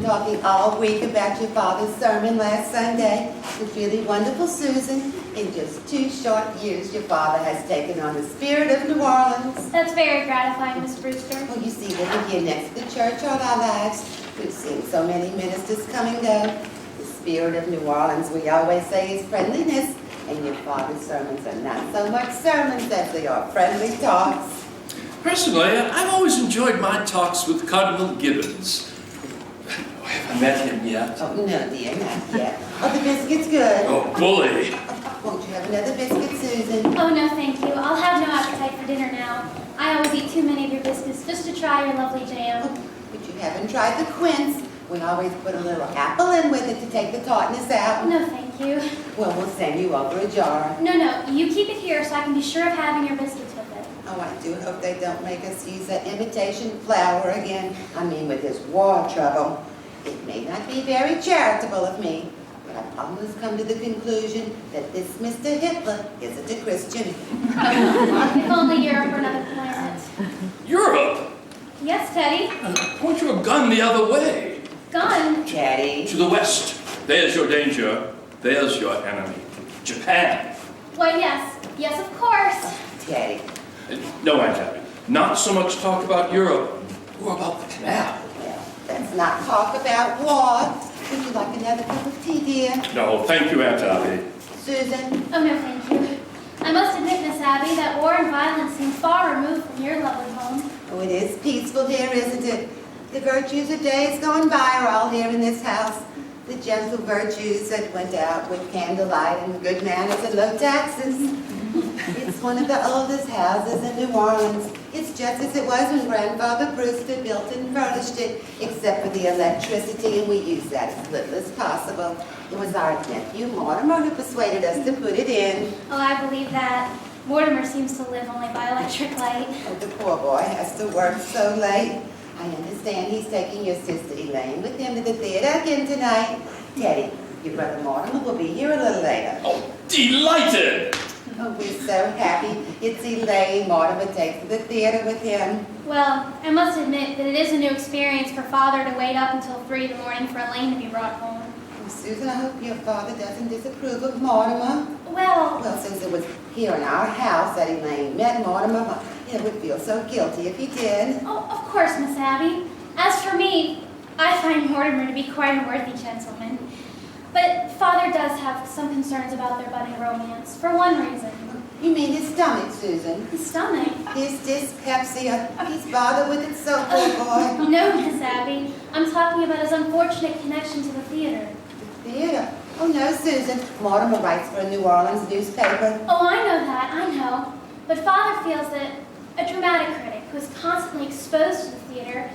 Talking all week about your father's sermon last Sunday. It's really wonderful, Susan. In just 2 short years, your father has taken on the spirit of New Orleans. That's very gratifying, Miss Brewster. Well, you see, living here next to the church all our lives, we've seen so many ministers come and go. The spirit of New Orleans, we always say, is friendliness. And your father's sermons are not so much sermons as they are friendly talks. Personally, I've always enjoyed my talks with Cardinal Gibbons. Have I met him yet? Oh, no, dear, not yet. Oh, the biscuit's good. Oh, bully. Won't you have another biscuit, Susan? Oh, no, thank you. I'll have no appetite for dinner now. I always eat too many of your biscuits just to try your lovely jam. Oh, but you haven't tried the quince. We always put a little apple in with it to take the tartness out. No, thank you. Well, we'll send you over a jar. No, you keep it here so I can be sure of having your biscuits with it. Oh, I do hope they don't make us use that imitation flour again. I mean, with this war trouble. It may not be very charitable of me, but I've almost come to the conclusion that this Mr. Hitler isn't a Christian. If only Europe were another planet. Europe? Yes, Teddy. Point your gun the other way. Gun? Teddy. To the west. There's your danger. There's your enemy. Japan. Why, yes. Yes, of course. Teddy. No, Aunt Abby. Not so much talk about Europe or about the canal. Let's not talk about war. Would you like another cup of tea, dear? No, thank you, Aunt Abby. Susan? Oh, no, thank you. I must admit, Miss Abby, that war and violence seem far removed from your lovely home. Oh, it is peaceful here, isn't it? The virtues of days gone by are all here in this house. The gentle virtues that went out with candlelight and good manners and low taxes. It's one of the oldest houses in New Orleans. It's just as it was when Grandfather Brewster built and furnished it, except for the electricity, and we used that as little as possible. It was our nephew Mortimer who persuaded us to put it in. Oh, I believe that. Mortimer seems to live only by electric light. Oh, the poor boy has to work so late. I understand he's taking your sister Elaine with him to the theater again tonight. Teddy, your brother Mortimer will be here a little later. Oh, delighted! Oh, we're so happy. It's Elaine Mortimer takes to the theater with him. Well, I must admit that it is a new experience for Father to wait up until 3 in the morning for Elaine to be brought home. Oh, Susan, I hope your father doesn't disapprove of Mortimer. Well, Since it was here in our house that Elaine met Mortimer, it would feel so guilty if he did. oh, of course, Miss Abby. As for me, I find Mortimer to be quite a worthy gentleman. But Father does have some concerns about their budding romance, for one reason. You mean his stomach, Susan? His stomach? His dyspepsia. He's bothered with it so, poor boy. No, Miss Abby. I'm talking about his unfortunate connection to the theater. The theater? Oh, no, Susan. Mortimer writes for a New Orleans newspaper. Oh, I know that, I know. But Father feels that a dramatic critic who is constantly exposed to the theater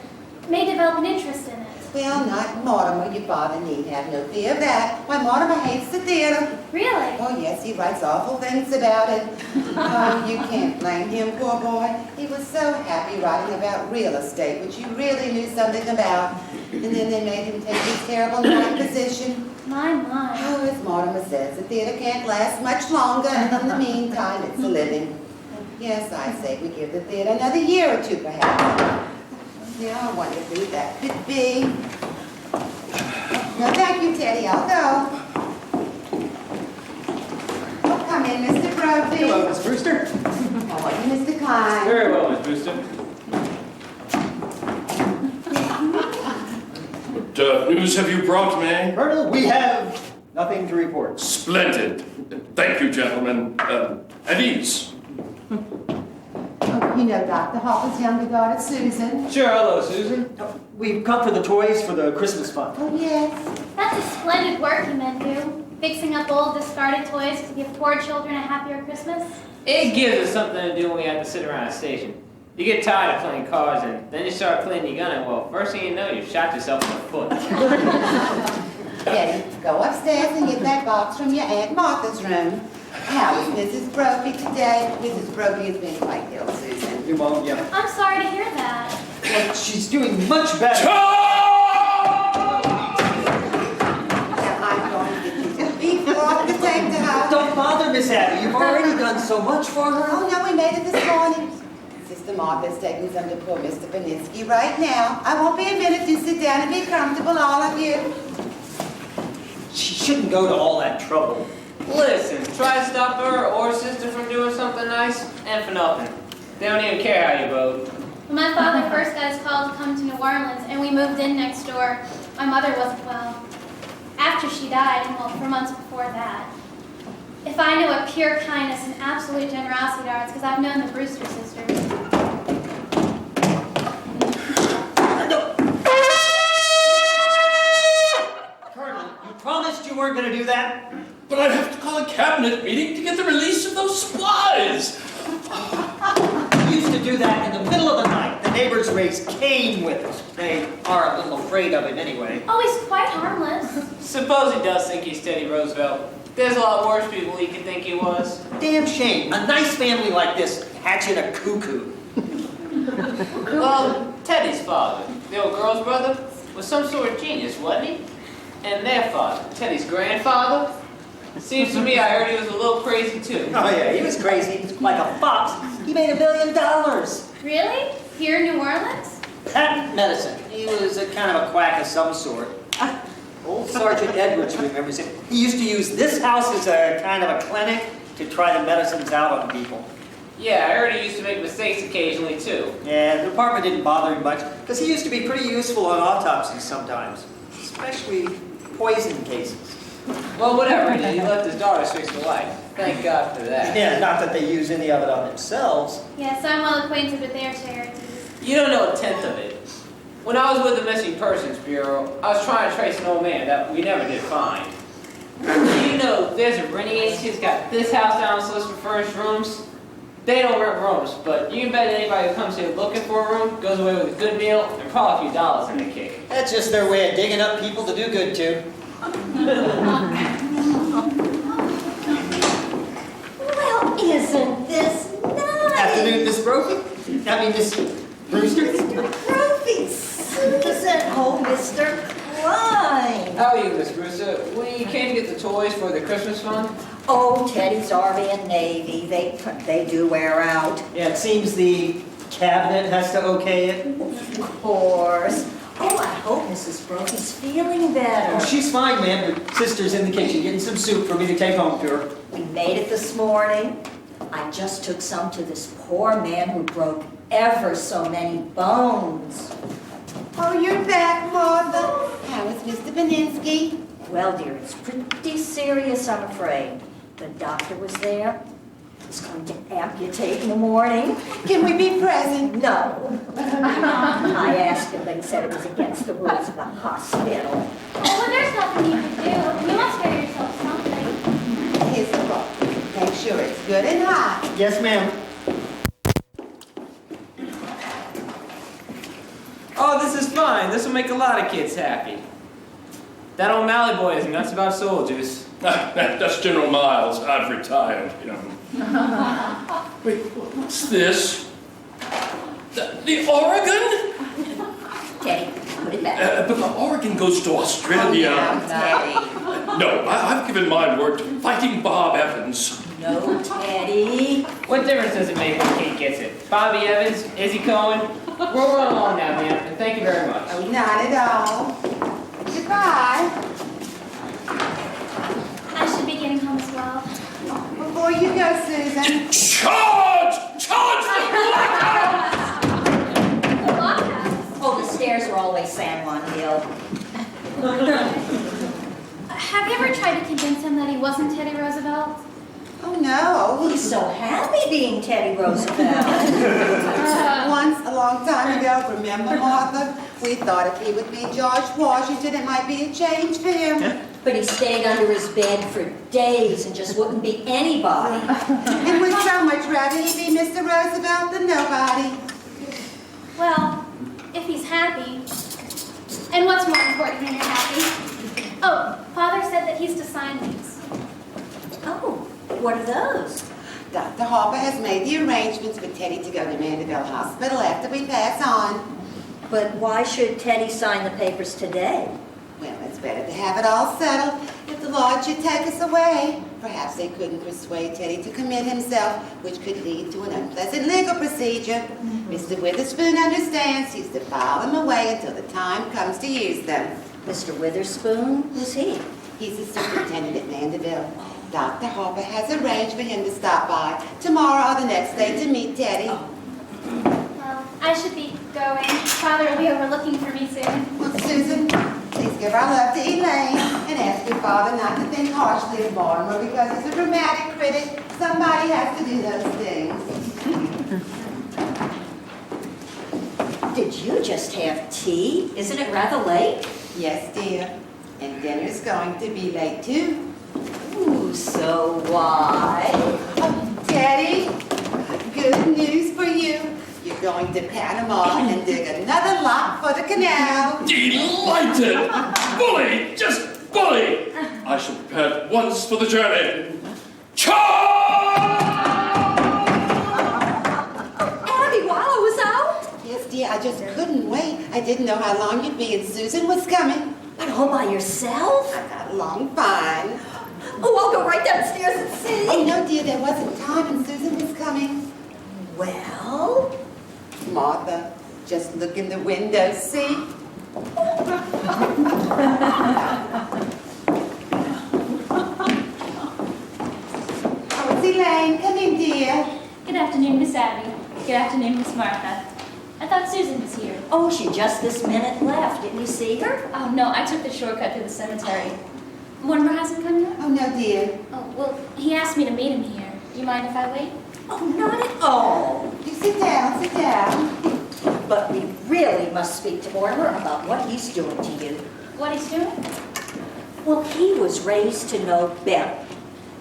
may develop an interest in it. Well, not Mortimer. Your father need have no fear of that. Why, Mortimer hates the theater. Really? Oh, yes, he writes awful things about it. Oh, you can't blame him, poor boy. He was so happy writing about real estate, which he really knew something about. And then they made him take this terrible night position. My. Oh, as Mortimer says, the theater can't last much longer, and in the meantime, it's a living. Yes, I say we give the theater another year or two, perhaps. Yeah, I wonder who that could be. No, thank you, Teddy. I'll go. Oh, come in, Mr. Brody. Hello, Miss Brewster. How are you, Mr. Klein? Very well, Miss Brewster. What news have you brought me? Colonel, we have nothing to report. Splendid. Thank you, gentlemen. At ease. Oh, you know Dr. Hopper's younger daughter, Susan. Sure, hello, Susan. We've come for the toys for the Christmas fund. Oh, yes. That's a splendid work you men do. Fixing up old discarded toys to give poor children a happier Christmas. It gives us something to do when we have to sit around a station. You get tired of playing cards, and then you start cleaning your gun, and well, first thing you know, you've shot yourself in the foot. Betty, go upstairs and get that box from your Aunt Martha's room. How is Mrs. Brophy today? Mrs. Brophy has been quite ill, Susan. Your mom, yeah. I'm sorry to hear that. Well, she's doing much better. Now, I'm going to get you some beef broth to take to her. Don't bother, Miss Abby. You've already done so much for her. Oh, no, we made it this morning. Sister Martha's taking some to poor Mr. Beninsky right now. I won't be a minute. You sit down and be comfortable, all of you. She shouldn't go to all that trouble. Listen, try to stop her or sister from doing something nice, and for nothing. They don't even care how you vote. When my father first got his call to come to New Orleans and we moved in next door, my mother wasn't well. After she died, and well, for months before that. If I know what pure kindness and absolute generosity are, it's because I've known the Brewster sisters. Colonel, you promised you weren't going to do that? But I'd have to call a cabinet meeting to get the release of those supplies. You used to do that in the middle of the night. The neighbors raised Cain with us. They are a little afraid of it anyway. Oh, he's quite harmless. Suppose he does think he's Teddy Roosevelt. There's a lot worse people he could think he was. Damn shame. A nice family like this hatching a cuckoo. Well, Teddy's father, the old girl's brother, was some sort of genius, wasn't he? And their father, Teddy's grandfather, seems to me I heard he was a little crazy too. Oh yeah, he was crazy. He was like a fox. He made $1 billion. Really? Here in New Orleans? Patent medicine. He was a kind of a quack of some sort. Old Sergeant Edwards remembers him. He used to use this house as a kind of a clinic to try the medicines out on people. Yeah, I heard he used to make mistakes occasionally too. Yeah, the department didn't bother him much because he used to be pretty useful on autopsies sometimes, especially poison cases. Well, whatever, he left his daughters fix the life. Thank God for that. Yeah, not that they use any of it on themselves. Yes, I'm well acquainted with their charities. You don't know a tenth of it. When I was with the Missing Persons Bureau, I was trying to trace an old man that we never did find. You know, there's a renting agency that's got this house down on the list for furnished rooms. They don't rent rooms, but you can bet anybody who comes here looking for a room goes away with a good meal and probably a few dollars in the kick. That's just their way of digging up people to do good to. Well, isn't this nice? Afternoon, Miss Brophy. I mean, Miss Brewster. Mr. Brophy, Susan, oh, Mr. Klein. How are you, Miss Brewster? We came to get the toys for the Christmas fund? Oh, Teddy's Army and Navy, they do wear out. Yeah, it seems the cabinet has to okay it. Of course. Oh, I hope Mrs. Brophy's feeling better. Oh, she's fine, ma'am. Her sister's in the kitchen getting some soup for me to take home to her. We made it this morning. I just took some to this poor man who broke ever so many bones. Oh, you're back, Martha. How is Mr. Beninsky? Well, dear, it's pretty serious, I'm afraid. The doctor was there. He's going to amputate in the morning. Can we be present? No. I asked him, but he said it was against the rules of the hospital. Oh, well, there's nothing you can do. You must spare yourself something. Here's the book. Make sure it's good and hot. Yes, ma'am. Oh, this is fine. This will make a lot of kids happy. That O'Malley boy is nuts about soldiers. That's General Miles. I've retired, you know. Wait, what's this? The Oregon? Teddy, put it back. But the Oregon goes to Australia. Oh, now, Teddy. No, I've given my word to Fighting Bob Evans. No, Teddy. What difference does it make when Kate gets it? Bobby Evans, Izzy Cohen? We're rolling along now, ma'am, and thank you very much. Oh, not at all. Goodbye. I should be getting home as well. Before you go, Susan. Charge! Charge the blockhouse! The blockhouse. Oh, the stairs are always San Juan Hill. Have you ever tried to convince him that he wasn't Teddy Roosevelt? Oh, no. He's so happy being Teddy Roosevelt. Once, a long time ago, remember, Martha? We thought if he would be George Washington, it might be a change for him. But he stayed under his bed for days and just wouldn't be anybody. And would so much rather he be Mr. Roosevelt than nobody. Well, if he's happy. And what's more important when you're happy? Oh, Father said that he's to sign these. Oh, what are those? Dr. Harper has made the arrangements for Teddy to go to Mandeville Hospital after we pass on. But why should Teddy sign the papers today? Well, it's better to have it all settled. If the Lord should take us away, perhaps they couldn't persuade Teddy to commit himself, which could lead to an unpleasant legal procedure. Mr. Witherspoon understands he's to file them away until the time comes to use them. Mr. Witherspoon? Who's he? He's the superintendent at Mandeville. Dr. Harper has arranged for him to stop by tomorrow or the next day to meet Teddy. Well, I should be going. Father will be over looking for me soon. Well, Susan, please give our love to Elaine and ask your father not to think harshly of Mortimer because he's a dramatic critic. Somebody has to do those things. Did you just have tea? Isn't it rather late? Yes, dear. And dinner's going to be late, too. Ooh, so why? Teddy, good news for you. You're going to Panama and dig another lot for the canal. Delighted! Bully! Just bully! I shall prepare at once for the journey. Charge! Abby, while I was out? Yes, dear, I just couldn't wait. I didn't know how long you'd be, and Susan was coming. But all by yourself? I got along fine. Oh, I'll go right downstairs and see. Oh, no, dear, there wasn't time, and Susan was coming. Well? Martha, just look in the window, see? Oh, it's Elaine. Come in, dear. Good afternoon, Miss Abby. Good afternoon, Miss Martha. I thought Susan was here. Oh, she just this minute left. Didn't you see her? Oh, no, I took the shortcut to the cemetery. Mortimer hasn't come yet? Oh, no, dear. Oh, well, he asked me to meet him here. Do you mind if I wait? Oh, not at all. You sit down, sit down. But we really must speak to Mortimer about what he's doing to you. What he's doing? Well, he was raised to know better.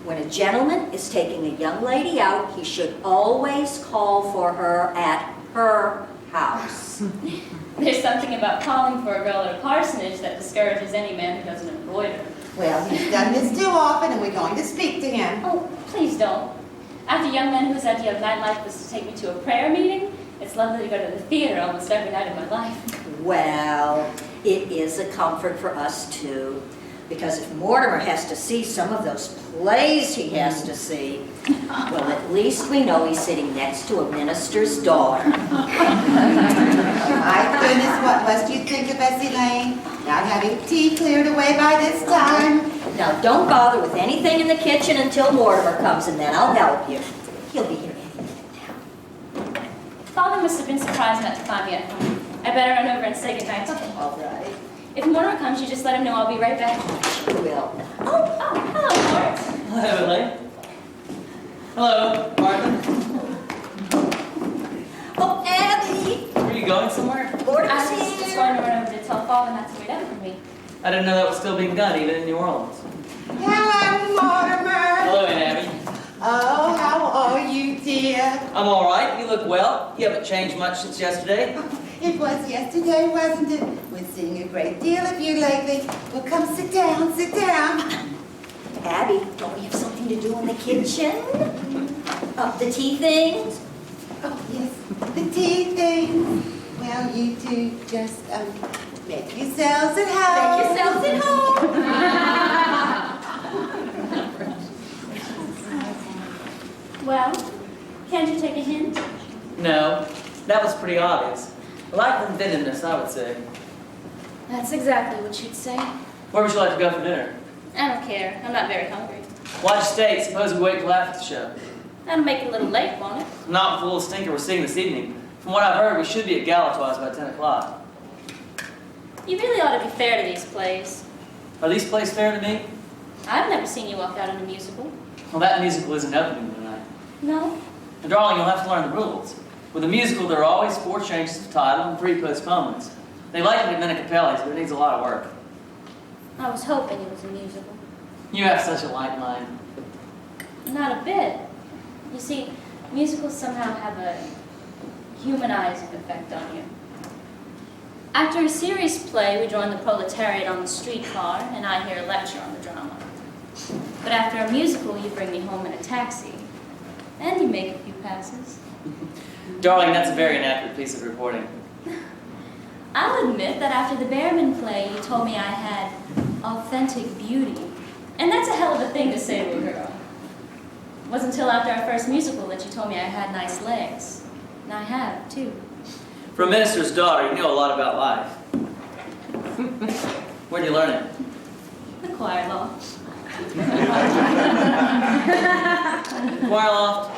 When a gentleman is taking a young lady out, he should always call for her at her house. There's something about calling for a girl at a parsonage that discourages any man who doesn't embroider. Well, he's done this too often, and we're going to speak to him. Oh, please don't. After a young man whose idea of nightlife was to take me to a prayer meeting, it's lovely to go to the theater almost every night of my life. Well, it is a comfort for us, too. Because if Mortimer has to see some of those plays he has to see, well, at least we know he's sitting next to a minister's daughter. My goodness, what must you think of us, Elaine? Not having tea cleared away by this time. Now, don't bother with anything in the kitchen until Mortimer comes, and then I'll help you. He'll be here any minute now. Father must have been surprised not to find me at home. I better run over and say goodnight to him. All right. If Mortimer comes, you just let him know I'll be right back. She will. Oh, hello, Mort. Hello, Elaine. Hello, Martha. Oh, Abby! Were you going somewhere? I Mortimer's was just here. going to run over to tell Father not to wait up for me. I didn't know that was still being done, even in New Orleans. Hello, Mortimer. Hello, Aunt Abby. Oh, how are you, dear? I'm all right. You look well. You haven't changed much since yesterday. It was yesterday, wasn't it? We're seeing a great deal of you lately. Well, come sit down, sit down. Abby, don't we have something to do in the kitchen? The tea things? Oh, yes, the tea thing. Well, you two just, make yourselves at home. Make yourselves at home. Well, can't you take a hint? No, that was pretty obvious. Lack of inventiveness, I would say. That's exactly what you'd say. Where would you like to go for dinner? I don't care. I'm not very hungry. Watch state. Suppose we wait till after the show. That'll make it a little late, won't it? Not full of stinker we're seeing this evening. From what I've heard, we should be at Galatoire's by 10 o'clock. You really ought to be fair to these plays. Are these plays fair to me? I've never seen you walk out in a musical. Well, that musical isn't opening tonight. No? And darling, you'll have to learn the rules. With a musical, there are always 4 changes of title and 3 postponements. They like it at Minicapelli's, but it needs a lot of work. I was hoping it was a musical. You have such a light mind. Not a bit. You see, musicals somehow have a humanizing effect on you. After a serious play, we join the proletariat on the streetcar, and I hear a lecture on the drama. But after a musical, you bring me home in a taxi, and you make a few passes. Darling, that's a very inaccurate piece of reporting. I'll admit that after the Behrman play, you told me I had authentic beauty. And that's a hell of a thing to say to a girl. It wasn't until after our first musical that you told me I had nice legs. And I have, too. For a minister's daughter, you know a lot about life. Where'd you learn it? The choir loft. Choir loft?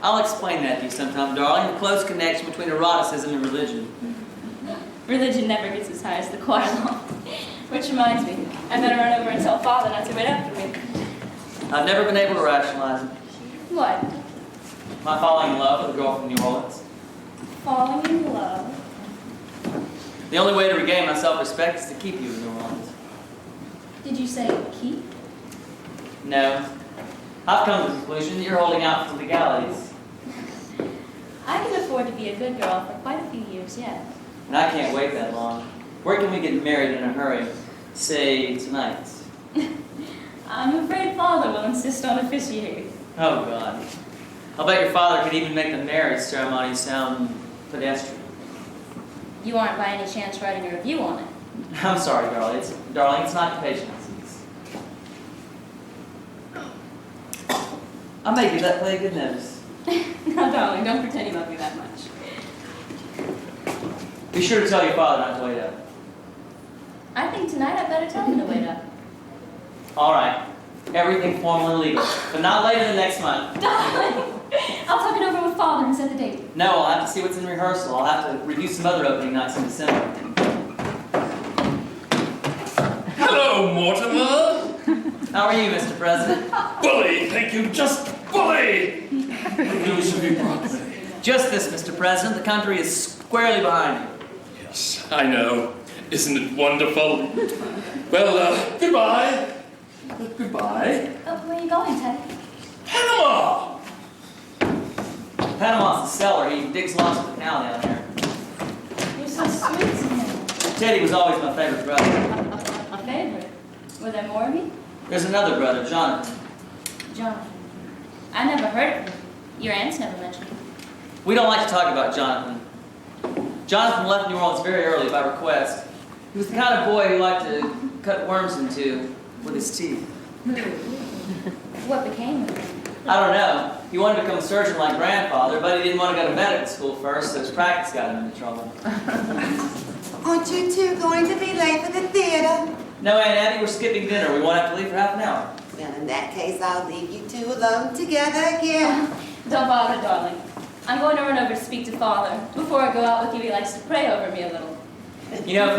I'll explain that to you sometime, darling. The close connection between eroticism and religion. Religion never gets as high as the choir loft. Which reminds me, I better run over and tell Father not to wait up for me. I've never been able to rationalize it. What? My falling in love with a girl from New Orleans. Falling in love? The only way to regain my self-respect is to keep you in New Orleans. Did you say keep? No. I've come to the conclusion that you're holding out for legalities. I can afford to be a good girl for quite a few years yet. And I can't wait that long. Where can we get married in a hurry? Say, tonight. I'm afraid Father will insist on officiating. Oh, God. I'll bet your father could even make the marriage ceremony sound pedestrian. You aren't by any chance writing a review on it. I'm sorry, darling. It's an occupation. I may give that play a good notice. Now, darling, don't pretend you love me that much. Be sure to tell your father not to wait up. I think tonight I better tell him to wait up. All right. Everything formal and legal. But not later than next month. Darling! I'll talk it over with Father and set the date. No, I'll have to see what's in rehearsal. I'll have to review some other opening nights in December. Hello, Mortimer. How are you, Mr. President? Bully, thank you, just bully. What news have you brought me? Just this, Mr. President. The country is squarely behind you. Yes, I know. Isn't it wonderful? Well, goodbye. Goodbye. Where are you going, Ted? Panama! Panama's the cellar. He digs lots of the canal down here. You're so sweet to him. Teddy was always my favorite brother. A favorite. Were there more of you? There's another brother, Jonathan. Jonathan. I never heard of him. Your aunts never mentioned him. We don't like to talk about Jonathan. Jonathan left New Orleans very early by request. He was the kind of boy who liked to cut worms in two with his teeth. What became of him? I don't know. He wanted to become a surgeon like grandfather, but he didn't want to go to medical school first, so his practice got him into trouble. Aren't you two going to be late for the theater? No, Aunt Abby, we're skipping dinner. We won't have to leave for half an hour. Well, in that case, I'll leave you two alone together again. Don't bother, darling. I'm going to run over to speak to Father. Before I go out with you, he likes to pray over me a little. You know,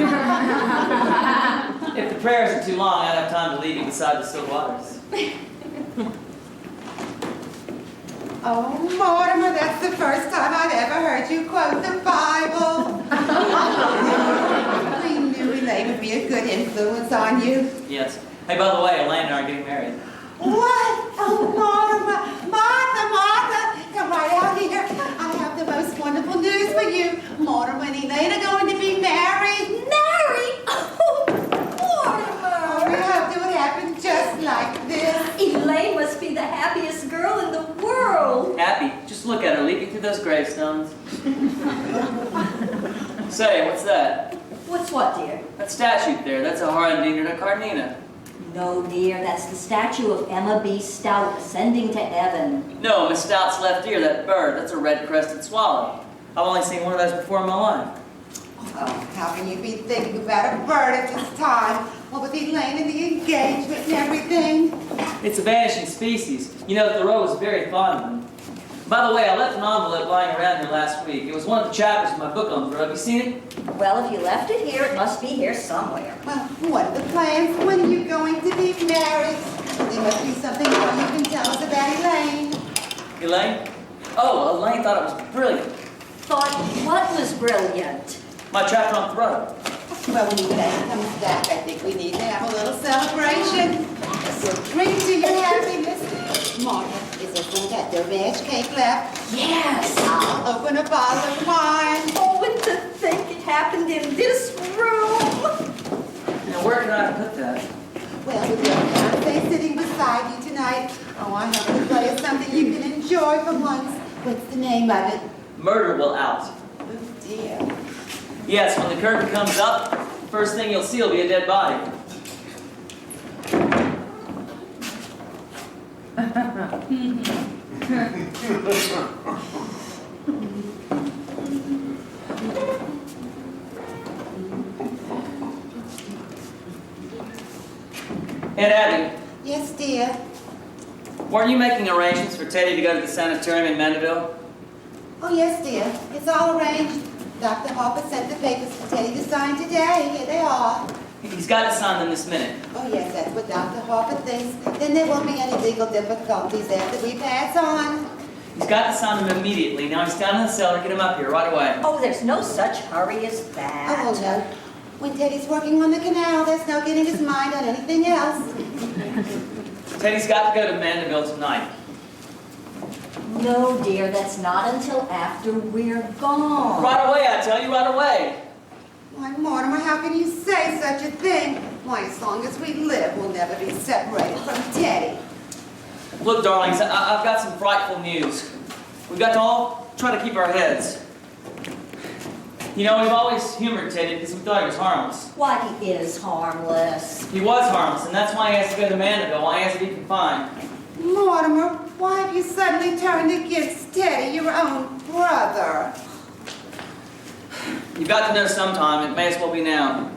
if the prayers are too long, I'd have time to leave you beside the still waters. Oh, Mortimer, that's the first time I've ever heard you quote the Bible. We knew Elaine would be a good influence on you. Yes. Hey, by the way, Elaine and I are getting married. What? Oh, Mortimer. Martha, come right out here. I have the most wonderful news for you. Mortimer and Elaine are going to be married. Married? Oh, Mortimer! Oh, we hoped it would happen just like this. Elaine must be the happiest girl in the world. Happy. Just look at her, leaping through those gravestones. Say, what's that? What's what, dear? That statue there, that's a Harandina Carnina. No, dear, that's the statue of Emma B. Stout ascending to heaven. No, Miss Stout's left ear, that bird, that's a red-crested swallow. I've only seen one of those before in my life. Oh, how can you be thinking about a bird at this time? Well, with Elaine and the engagement and everything. It's a vanishing species. You know, Thoreau was very fond of them. By the way, I left an envelope lying around here last week. It was one of the chapters of my book on Thoreau. Have you seen it? Well, if you left it here, it must be here somewhere. Well, what are the plans? When are you going to be married? There must be something more you can tell us about Elaine. Elaine? Oh, Elaine thought it was brilliant. Thought what was brilliant? My chapter on Thoreau. Well, when Elaine comes back, I think we need to have a little celebration. We'll drink to your happiness. Martha, is there some that the veg cake left? Yes. I'll open a bottle of wine. Oh, and to think it happened in this room. Now, where can I put that? Well, with your fiancé sitting beside you tonight, oh, I hope to play us something you can enjoy for once. What's the name of it? Murder Will Out. Oh, dear. Yes, when the curtain comes up, first thing you'll see will be a dead body. Aunt Abby, Yes, dear. weren't you making arrangements for Teddy to go to the sanitarium in Mandeville? Oh, yes, dear. It's all arranged. Dr. Harper sent the papers for Teddy to sign today. Here they are. He's got to sign them this minute. Oh, yes, that's what Dr. Harper thinks. Then there won't be any legal difficulties after we pass on. He's got to sign them immediately. Now he's down in the cellar. Get him up here right away. Oh, there's no such hurry as that. Oh, no. When Teddy's working on the canal, there's no getting his mind on anything else. Teddy's got to go to Mandeville tonight. No, dear, that's not until after we're gone. Right away, I tell you, right away. Why, Mortimer, how can you say such a thing? Why, as long as we live, we'll never be separated from Teddy. Look, darlings, I've got some frightful news. We've got to all try to keep our heads. You know, we've always humored Teddy because we thought he was harmless. Why, he is harmless. He was harmless, and that's why he has to go to Mandeville, why he has to be confined. Mortimer, why have you suddenly turned against Teddy, your own brother? You've got to know sometime. It may as well be now.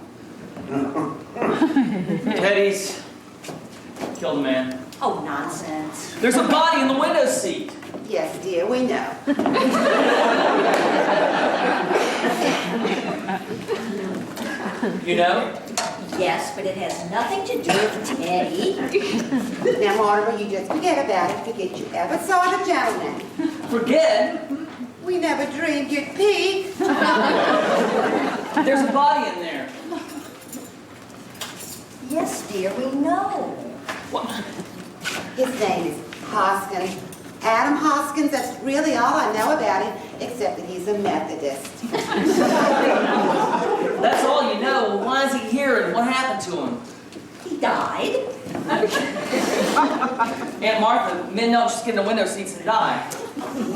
Teddy's killed a man. Oh, nonsense. There's a body in the window seat. Yes, dear, we know. You know? Yes, but it has nothing to do with Teddy. Now, Mortimer, you just forget about it. Forget you ever saw the gentleman. Forget? We never dreamed you'd peek. There's a body in there. Yes, dear, we know. What? His name is Hoskins. Adam Hoskins, that's really all I know about him, except that he's a Methodist. That's all you know. Well, why is he here and what happened to him? He died. Aunt Martha, men don't just get in the window seats and die.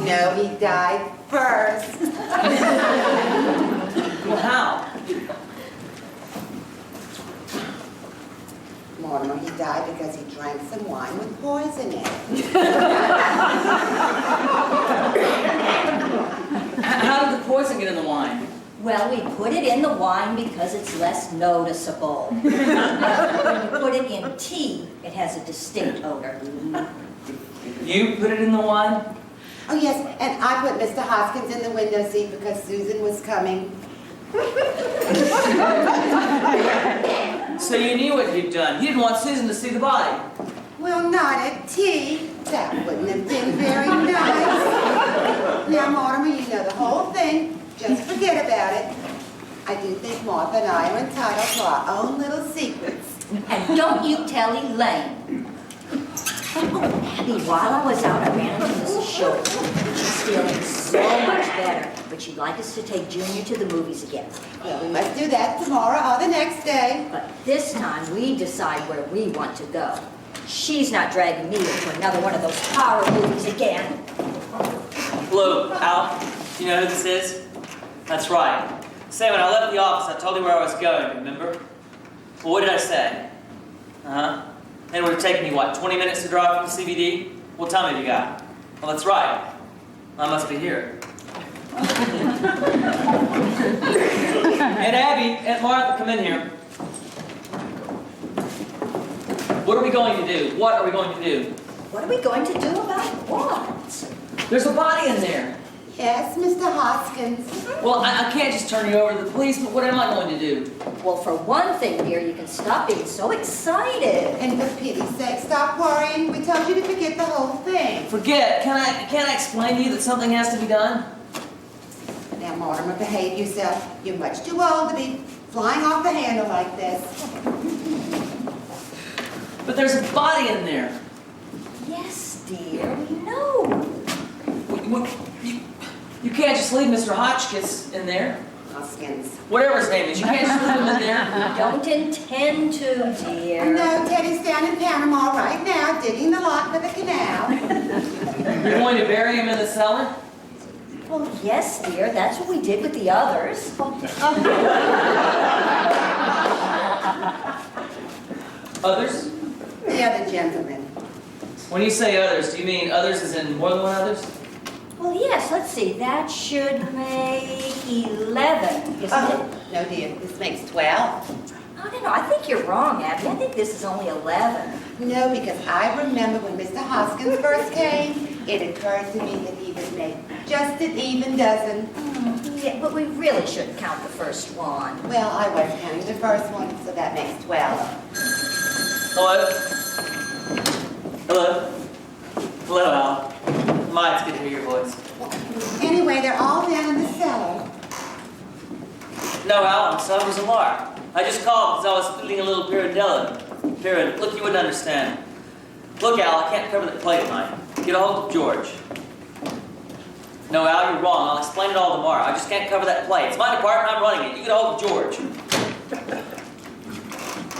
No, he died first. Well, how? Mortimer, he died because he drank some wine with poison in it. How did the poison get in the wine? Well, we put it in the wine because it's less noticeable. When you put it in tea, it has a distinct odor. You put it in the wine? Oh, yes, and I put Mr. Hoskins in the window seat because Susan was coming. So you knew what you'd done. You didn't want Susan to see the body. Well, not at tea. That wouldn't have been very nice. Now, Mortimer, you know the whole thing. Just forget about it. I do think Martha and I are entitled to our own little secrets. And don't you tell Elaine. Oh, Abby, while I was out, I ran into Mrs. Schultz. She's feeling so much better, but she'd like us to take Junior to the movies again. Well, we must do that tomorrow or the next day. But this time, we decide where we want to go. She's not dragging me into another one of those horror movies again. Hello, Al. You know who this is? That's right. Say, when I left the office, I told you where I was going, remember? Well, what did I say? Uh-huh. And it would have taken me, what, 20 minutes to drive from the CBD? What time have you got? Well, that's right. I must be here. Aunt Abby, Aunt Martha, come in here. What are we going to do? What are we going to do? What are we going to do about what? There's a body in there. Yes, Mr. Hoskins. Well, I can't just turn you over to the police, but what am I going to do? Well, for one thing, dear, you can stop being so excited. And for pity's sake, stop worrying. We told you to forget the whole thing. Forget? Can't I explain to you that something has to be done? Now, Mortimer, behave yourself. You're much too old to be flying off the handle like this. But there's a body in there. Yes, dear. can't just leave Mr. Hotchkiss in there. Hoskins. Whatever his name is, you can't just leave him in there. Don't intend to, dear. No, Teddy's down in Panama right now, digging the lock for the canal. You're going to bury him in the cellar? Well, yes, dear, that's what we did with the others. Others? The other gentleman. When you say others, do you mean others as in more than one others? Well, yes, let's see, that should make 11, isn't it? No, dear, this makes 12. I don't know, I think you're wrong, Abby. I think this is only 11. No, because I remember when Mr. Hoskins first came, it occurred to me that he would make just an even dozen. Yeah, but we really shouldn't count the first one. Well, I was counting the first one, so that makes 12. Hello? Hello? Hello, Al. My, it's good to hear your voice. Anyway, they're all down in the cellar. No, Al, son was a lark. I just called because I was feeling a little Pirandello. Look, you wouldn't understand. Look, Al, I can't cover that plate tonight. Get a hold of George. No, Al, you're wrong. I'll explain it all tomorrow. I just can't cover that plate. It's my department. I'm running it. You get a hold of George.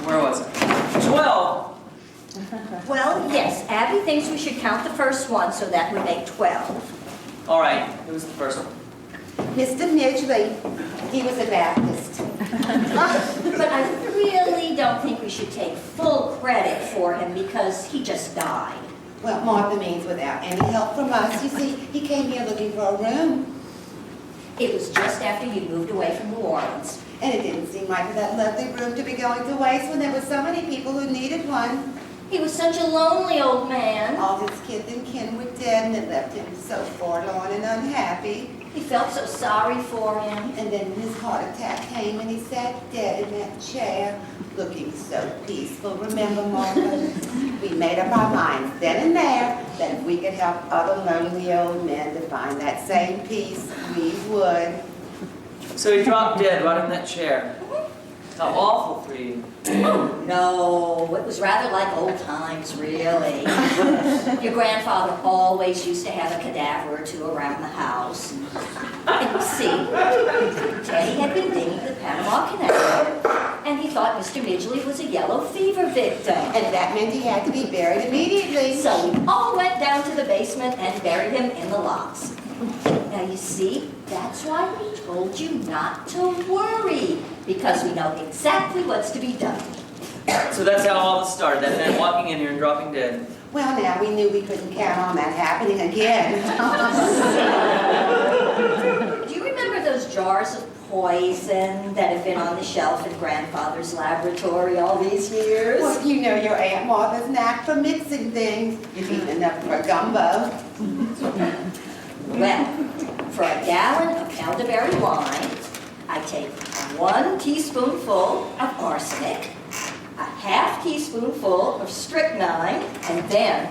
Where was I? 12. Well, yes, Abby thinks we should count the first one so that we make 12. All right. Who's the first one? Mr. Midgley, he was a Baptist. But I really don't think we should take full credit for him because he just died. Well, Martha means without any help from us. You see, he came here looking for a room. It was just after you moved away from New Orleans. And it didn't seem right for that lovely room to be going to waste when there were so many people who needed one. He was such a lonely old man. All his kids and kin were dead and it left him so forlorn and unhappy. He felt so sorry for him. And then his heart attack came and he sat dead in that chair, looking so peaceful. Remember, Martha? We made up our minds then and there that if we could help other lonely old men to find that same peace, we would. So he dropped dead right in that chair. How awful for you. No, it was rather like old times, really. Your grandfather always used to have a cadaver or two around the house. And you see, Teddy had been digging the Panama Canal, and he thought Mr. Midgley was a yellow fever victim. And that meant he had to be buried immediately. So we all went down to the basement and buried him in the locks. Now you see, that's why we told you not to worry, because we know exactly what's to be done. So that's how all this started, that man walking in here and dropping dead. Well, now, we knew we couldn't count on that happening again. Do you remember those jars of poison that have been on the shelf in Grandfather's laboratory all these years? Well, you know your Aunt Martha's knack for mixing things. You've eaten enough for a gumbo. Well, for a gallon of elderberry wine, I take 1 teaspoonful of arsenic, a half teaspoonful of strychnine, and then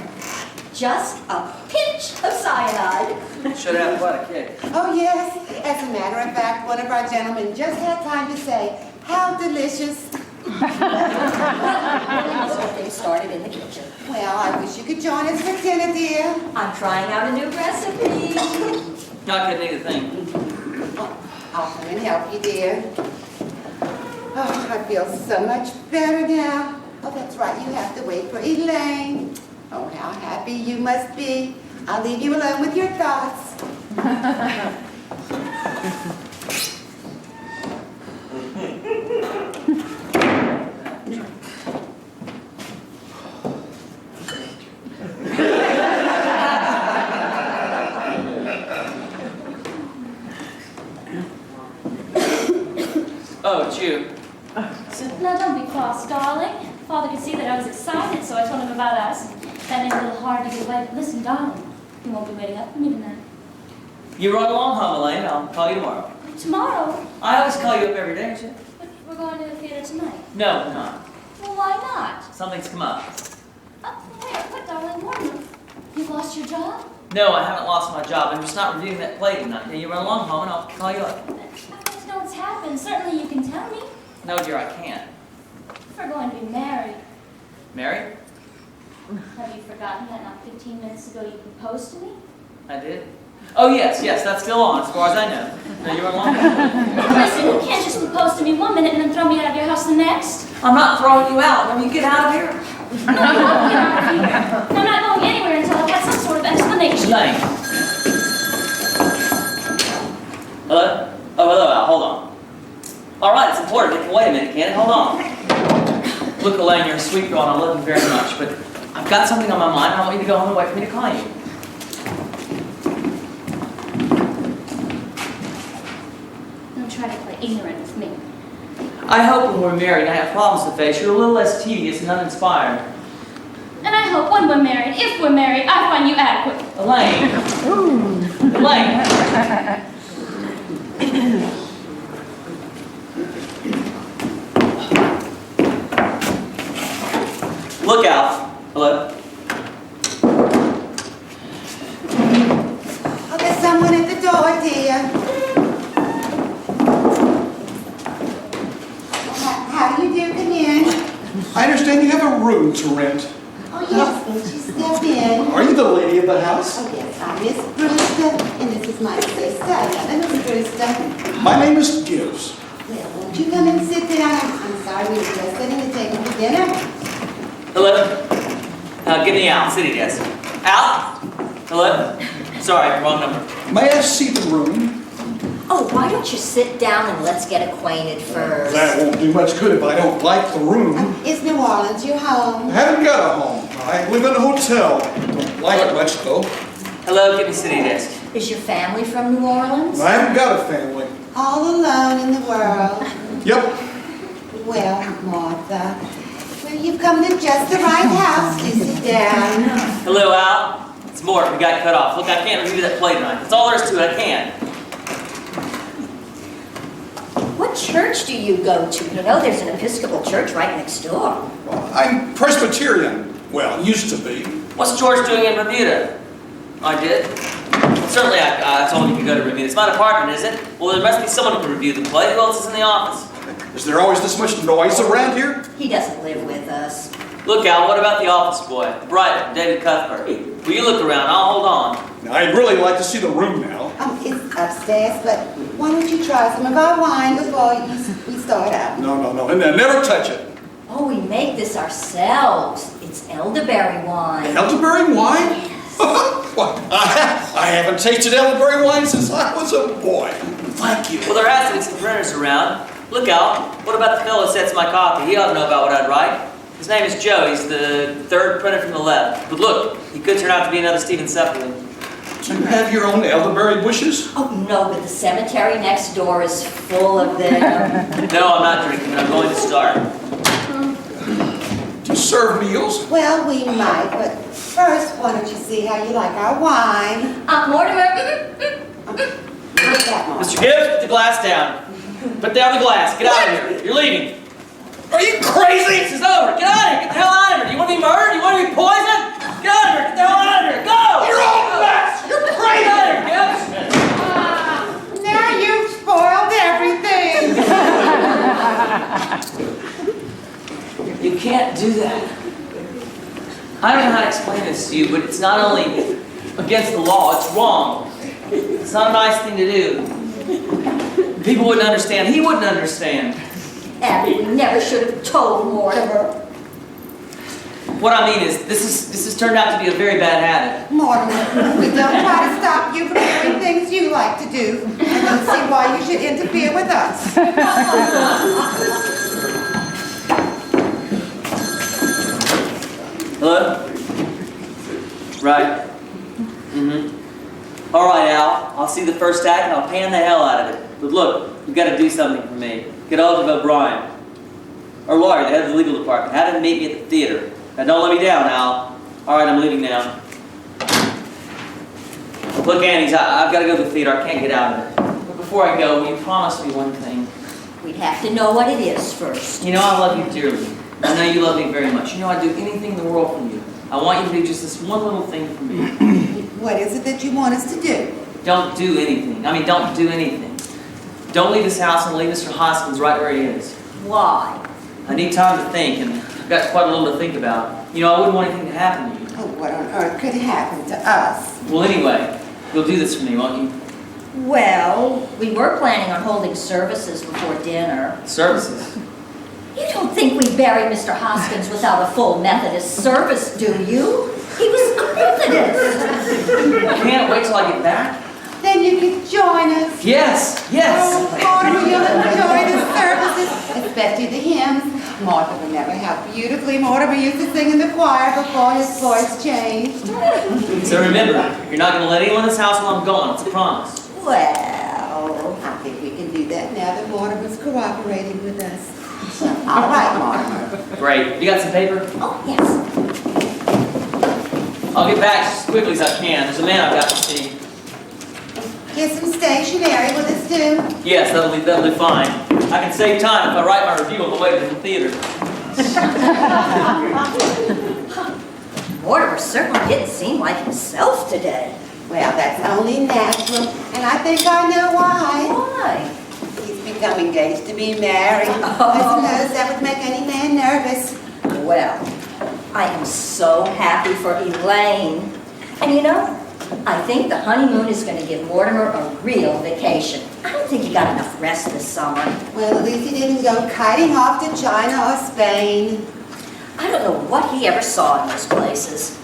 just a pinch of cyanide. Should have quite a kick. Oh, yes. As a matter of fact, one of our gentlemen just had time to say, "How delicious." Really must get things started in the kitchen. Well, I wish you could join us for dinner, dear. I'm trying out a new recipe. Not couldn't eat a thing. I'll come and help you, dear. Oh, I feel so much better now. Oh, that's right, you have to wait for Elaine. Oh, how happy you must be. I'll leave you alone with your thoughts. Oh, it's you. Now, don't be cross, darling. Father could see that I was excited, so I told him about us. That made it a little hard to get away. But listen, darling, you won't be waiting up for me tonight. You run along home, Elaine. I'll call you tomorrow. Tomorrow? I always call you up every day, don't you? But we're going to the theater tonight. No, we're not. Well, why not? Something's come up. Where? What, darling? What? You've lost your job? No, I haven't lost my job. I'm just not reviewing that play tonight. Can you run along home and I'll call you up? I want to know what's happened. Certainly you can tell me. No, dear, I can't. We're going to be married. Mary? Have you forgotten that not 15 minutes ago you proposed to me? I did. Oh, yes, that's still on, as far as I know. No, you're on. Listen, you can't just propose to me one minute and then throw me out of your house the next. I'm not throwing you out. Let me get out of here. No, you won't get out of here. And I'm not going anywhere until I've had some sort of explanation. Elaine. Hello? Oh, hello, Al. Hold on. All right, it's important. It can wait a minute, can't it? Hold on. Look, Elaine, you're a sweet girl, and I love you very much, but I've got something on my mind, and I want you to go home and wait for me to call you. Don't try to play ignorant with me. I hope when we're married and I have problems to face, you're a little less tedious and uninspired. And I hope when we're married, if we're married, I find you adequate. Elaine. Elaine. Look out. Hello? Oh, there's someone at the door, dear. How do you do? Come in. I understand you have a room to rent. Oh, yes, won't you step in? Are you the lady of the house? Oh, yes, I'm Miss Brewster, and this is my sister, another Miss Brewster. My name is Gibbs. Well, won't you come and sit down? I'm sorry, we were just setting the table for dinner. Hello? Give me Al, city desk. Al? Hello? Sorry, wrong number. May I see the room? Oh, why don't you sit down and let's get acquainted first? That won't do much good if I don't like the room. It's New Orleans, your I home. haven't got a home. I live in a hotel. Don't like it much, though. Hello, give me city desk. Is your family from New Orleans? I haven't got a family. All alone in the world. Yep. Well, Martha, well, you've come to just the right house. Please sit down. Hello, Al. It's Mort. We got cut off. Look, I can't review that play tonight. That's all there is to it. I can't. What church do you go to? You know, there's an Episcopal church right next door. Well, I'm Presbyterian. Well, used to be. What's George doing in Bermuda? I did. Well, certainly, I told him you could go to Bermuda. It's my department, is it? Well, there must be someone who can review the play. Who else is in the office? Is there always this much noise around here? He doesn't live with us. Look, Al, what about the office boy? The bright David Cuthbert. Will you look around? I'll hold on. Now, I'd really like to see the room now. It's upstairs, but why don't you try some of our wine before we start out? No. And then never touch it. Oh, we make this ourselves. It's elderberry wine. Elderberry wine? Yes. What? I haven't tasted elderberry wine since I was a boy. Thank you. Well, there has to be some printers around. Look, Al, what about the fellow that sets my copy? He ought to know about what I'd write. His name is Joe. He's the third printer from the left. But look, he could turn out to be another Stephen Sutherland. Do you have your own elderberry bushes? Oh, no, but the cemetery next door is full of them. No, I'm not drinking, but I'm going to start. Do you serve meals? Well, we might, but first, why don't you see how you like our wine? Mortimer. What's that, Martha? Mr. Gibbs, put the glass down. Put down the glass. Get out of here. You're leaving. Are you crazy? This is over. Get out of here. Get the hell out of here. Do you want to be murdered? Do you want to be poisoned? Get out of here. Get the hell out of here. Go! You're all nuts! You're Get crazy! out of here, Gibbs. Now you've spoiled everything. You can't do that. I don't know how to explain this to you, but it's not only against the law, it's wrong. It's not a nice thing to do. People wouldn't understand. He wouldn't understand. Abby, we never should have told Mortimer. What I mean is, this has turned out to be a very bad habit. Mortimer, we don't try to stop you from doing things you like to do. I don't see why you should interfere with us. Hello? Right. All right, Al. I'll see the first act and I'll pan the hell out of it. But look, you've got to do something for me. Get hold of O'Brien. Or Laurie, the head of the legal department. Have him meet me at the theater. Now, don't let me down, Al. All right, I'm leaving now. Look, Annie's, I've got to go to the theater. I can't get out of it. But before I go, will you promise me one thing? We'd have to know what it is first. You know I love you dearly. I know you love me very much. You know I'd do anything in the world for you. I want you to do just this one little thing for me. What is it that you want us to do? Don't do anything. I mean, don't do anything. Don't leave this house and leave Mr. Hoskins right where he is. Why? I need time to think, and I've got quite a little to think about. You know, I wouldn't want anything to happen to you. Oh, what on earth could happen to us? Well, anyway, You'll do this for me, won't you? Well, we were planning on holding services before dinner. Services. You don't think we bury Mr. Hoskins without a full Methodist service, do you? He was a Methodist. I can't wait till I get back. Then you can join us. Yes, yes. Oh, Mortimer, you'll enjoy the services, especially the hymns. Martha remember how beautifully Mortimer used to sing in the choir before his voice changed. So remember, you're not going to let anyone in this house while I'm gone. It's a promise. Well, I think we can do that now that Mortimer's cooperating with us. All right, Mortimer. Great. You got some paper? oh, yes. I'll get back as quickly as I can. There's a man I've got to see. Get some stationery with us, too. Yes, that'll be fine. I can save time if I write my review on the way to the theater. Mortimer certainly didn't seem like himself today. Well, that's only natural, and I think I know why. Why? He's become engaged to be married. I suppose that would make any man nervous. Well, I am so happy for Elaine. And you know, I think the honeymoon is going to give Mortimer a real vacation. I don't think he got enough rest this summer. Well, at least he didn't go kiting off to China or Spain. I don't know what he ever saw in those places.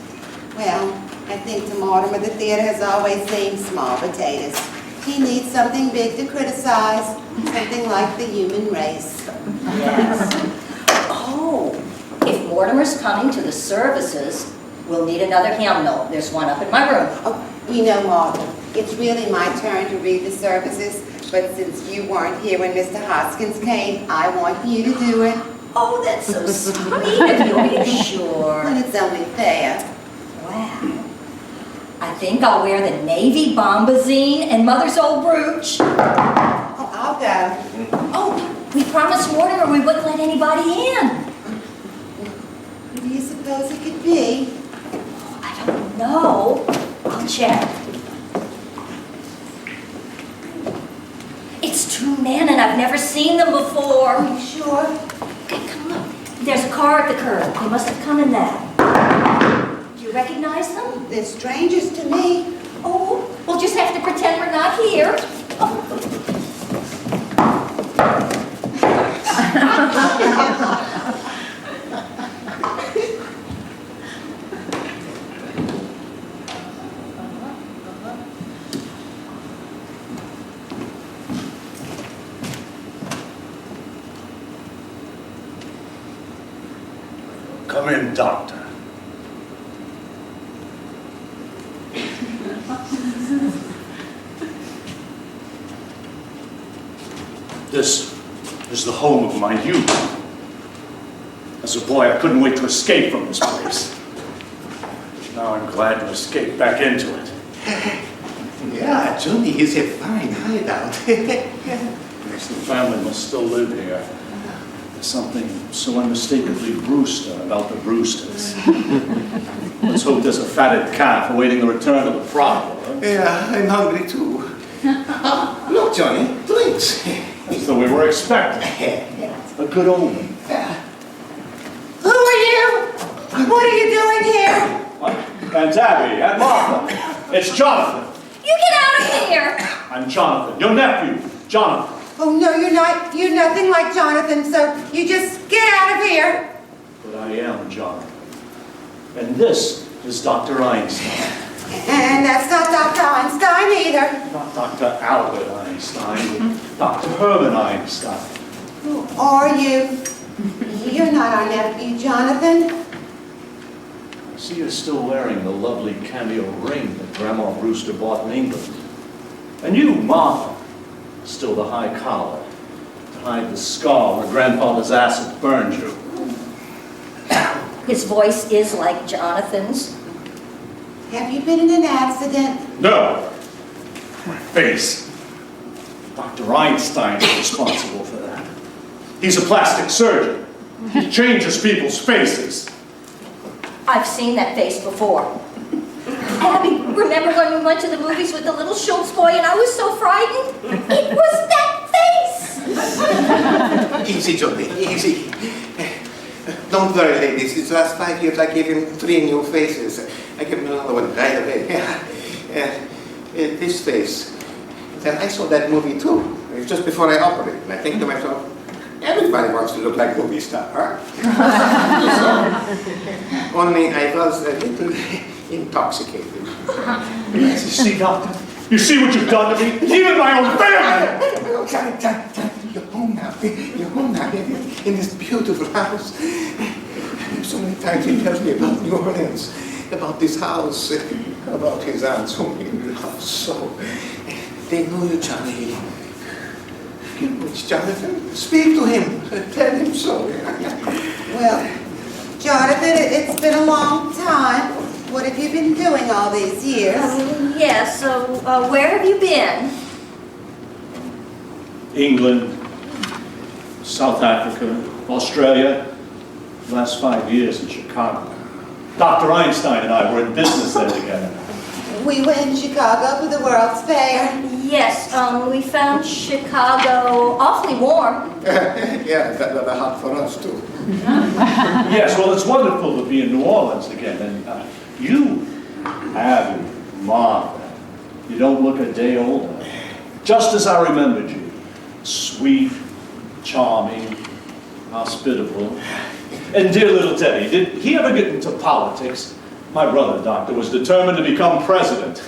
Well, I think to Mortimer the theater has always seemed small potatoes. He needs something big to criticize, something like the human race. Yes. Oh, if Mortimer's coming to the services, we'll need another hymnal. There's one up in my room. Oh, you know, Martha, it's really my turn to read the services, but since you weren't here when Mr. Hoskins came, I want you to do it. Oh, that's so sweet of you. Are you sure? And it's only fair. Wow. I think I'll wear the navy bombazine and Mother's old brooch. Oh, I'll go. Oh, we promised Mortimer we wouldn't let anybody in. Who do you suppose it could be? I don't know. I'll check. It's two men and I've never seen them before. Are you sure? Okay, come on. There's a car at the curb. They must have come in that. Do you recognize them? They're strangers to me. Oh, we'll just have to pretend we're not here. Come in, Doctor. This is the home of my youth. As a boy, I couldn't wait to escape from this place. Now I'm glad to escape back into it. Yeah, Johnny is a fine hideout. Yes, the family must still live here. There's something so unmistakably Brewster about the Brewsters. Let's hope there's a fatted calf awaiting the return of the prodigal. Yeah, I'm hungry too. Look, Johnny, drinks. As though we were expecting. A good omen. Who are you? What are you doing here? What? And Tabby, and Martha. It's Jonathan. You get out of here! I'm Jonathan, your nephew, Jonathan. Oh, no, you're not. You're nothing like Jonathan, so you just get out of here. But I am Jonathan. And this is Dr. Einstein. And that's not Dr. Einstein either. Not Dr. Albert Einstein, Dr. Herman Einstein. Who are you? You're not our nephew, Jonathan. I see you're still wearing the lovely cameo ring that Grandma Brewster bought in England. And you, Martha, still the high collar to hide the scar where Grandfather's acid burned you. His voice is like Jonathan's. Have you been in an accident? No, my face. Dr. Einstein is responsible for that. He's a plastic surgeon. He changes people's faces. I've seen that face before. Abby, remember when we went to the movies with the little Schultz boy and I was so frightened? It was that face! Easy, Johnny, easy. Don't worry, ladies. These last 5 years I gave him 3 new faces. I gave him another one right away. this face. Then I saw that movie too. It was just before I operated. And I think to myself, everybody wants to look like a movie star, huh? So, only I was a little intoxicated. You see, Doctor? You see what you've done to me? Even my own family! Oh, Johnny, you're home now. You're home now in this beautiful house. So many times he tells me about New Orleans, about this house, about his aunt, whom he loves so. They know you, Johnny. Which Jonathan, speak to him. Tell him so. Well, Jonathan, it's been a long time. What have you been doing all these years? Yes, so where have you been? England, South Africa, Australia. The last 5 years in Chicago. Dr. Einstein and I were in business there together. We were in Chicago for the World's Fair. Yes, we found Chicago awfully warm. Yeah, that was hot for us too. Yes, well, it's wonderful to be in New Orleans again. And you, Abby, Martha, you don't look a day older. Just as I remembered you. Sweet, charming, hospitable. And dear little Teddy, did he ever get into politics? My brother, Doctor, was determined to become president.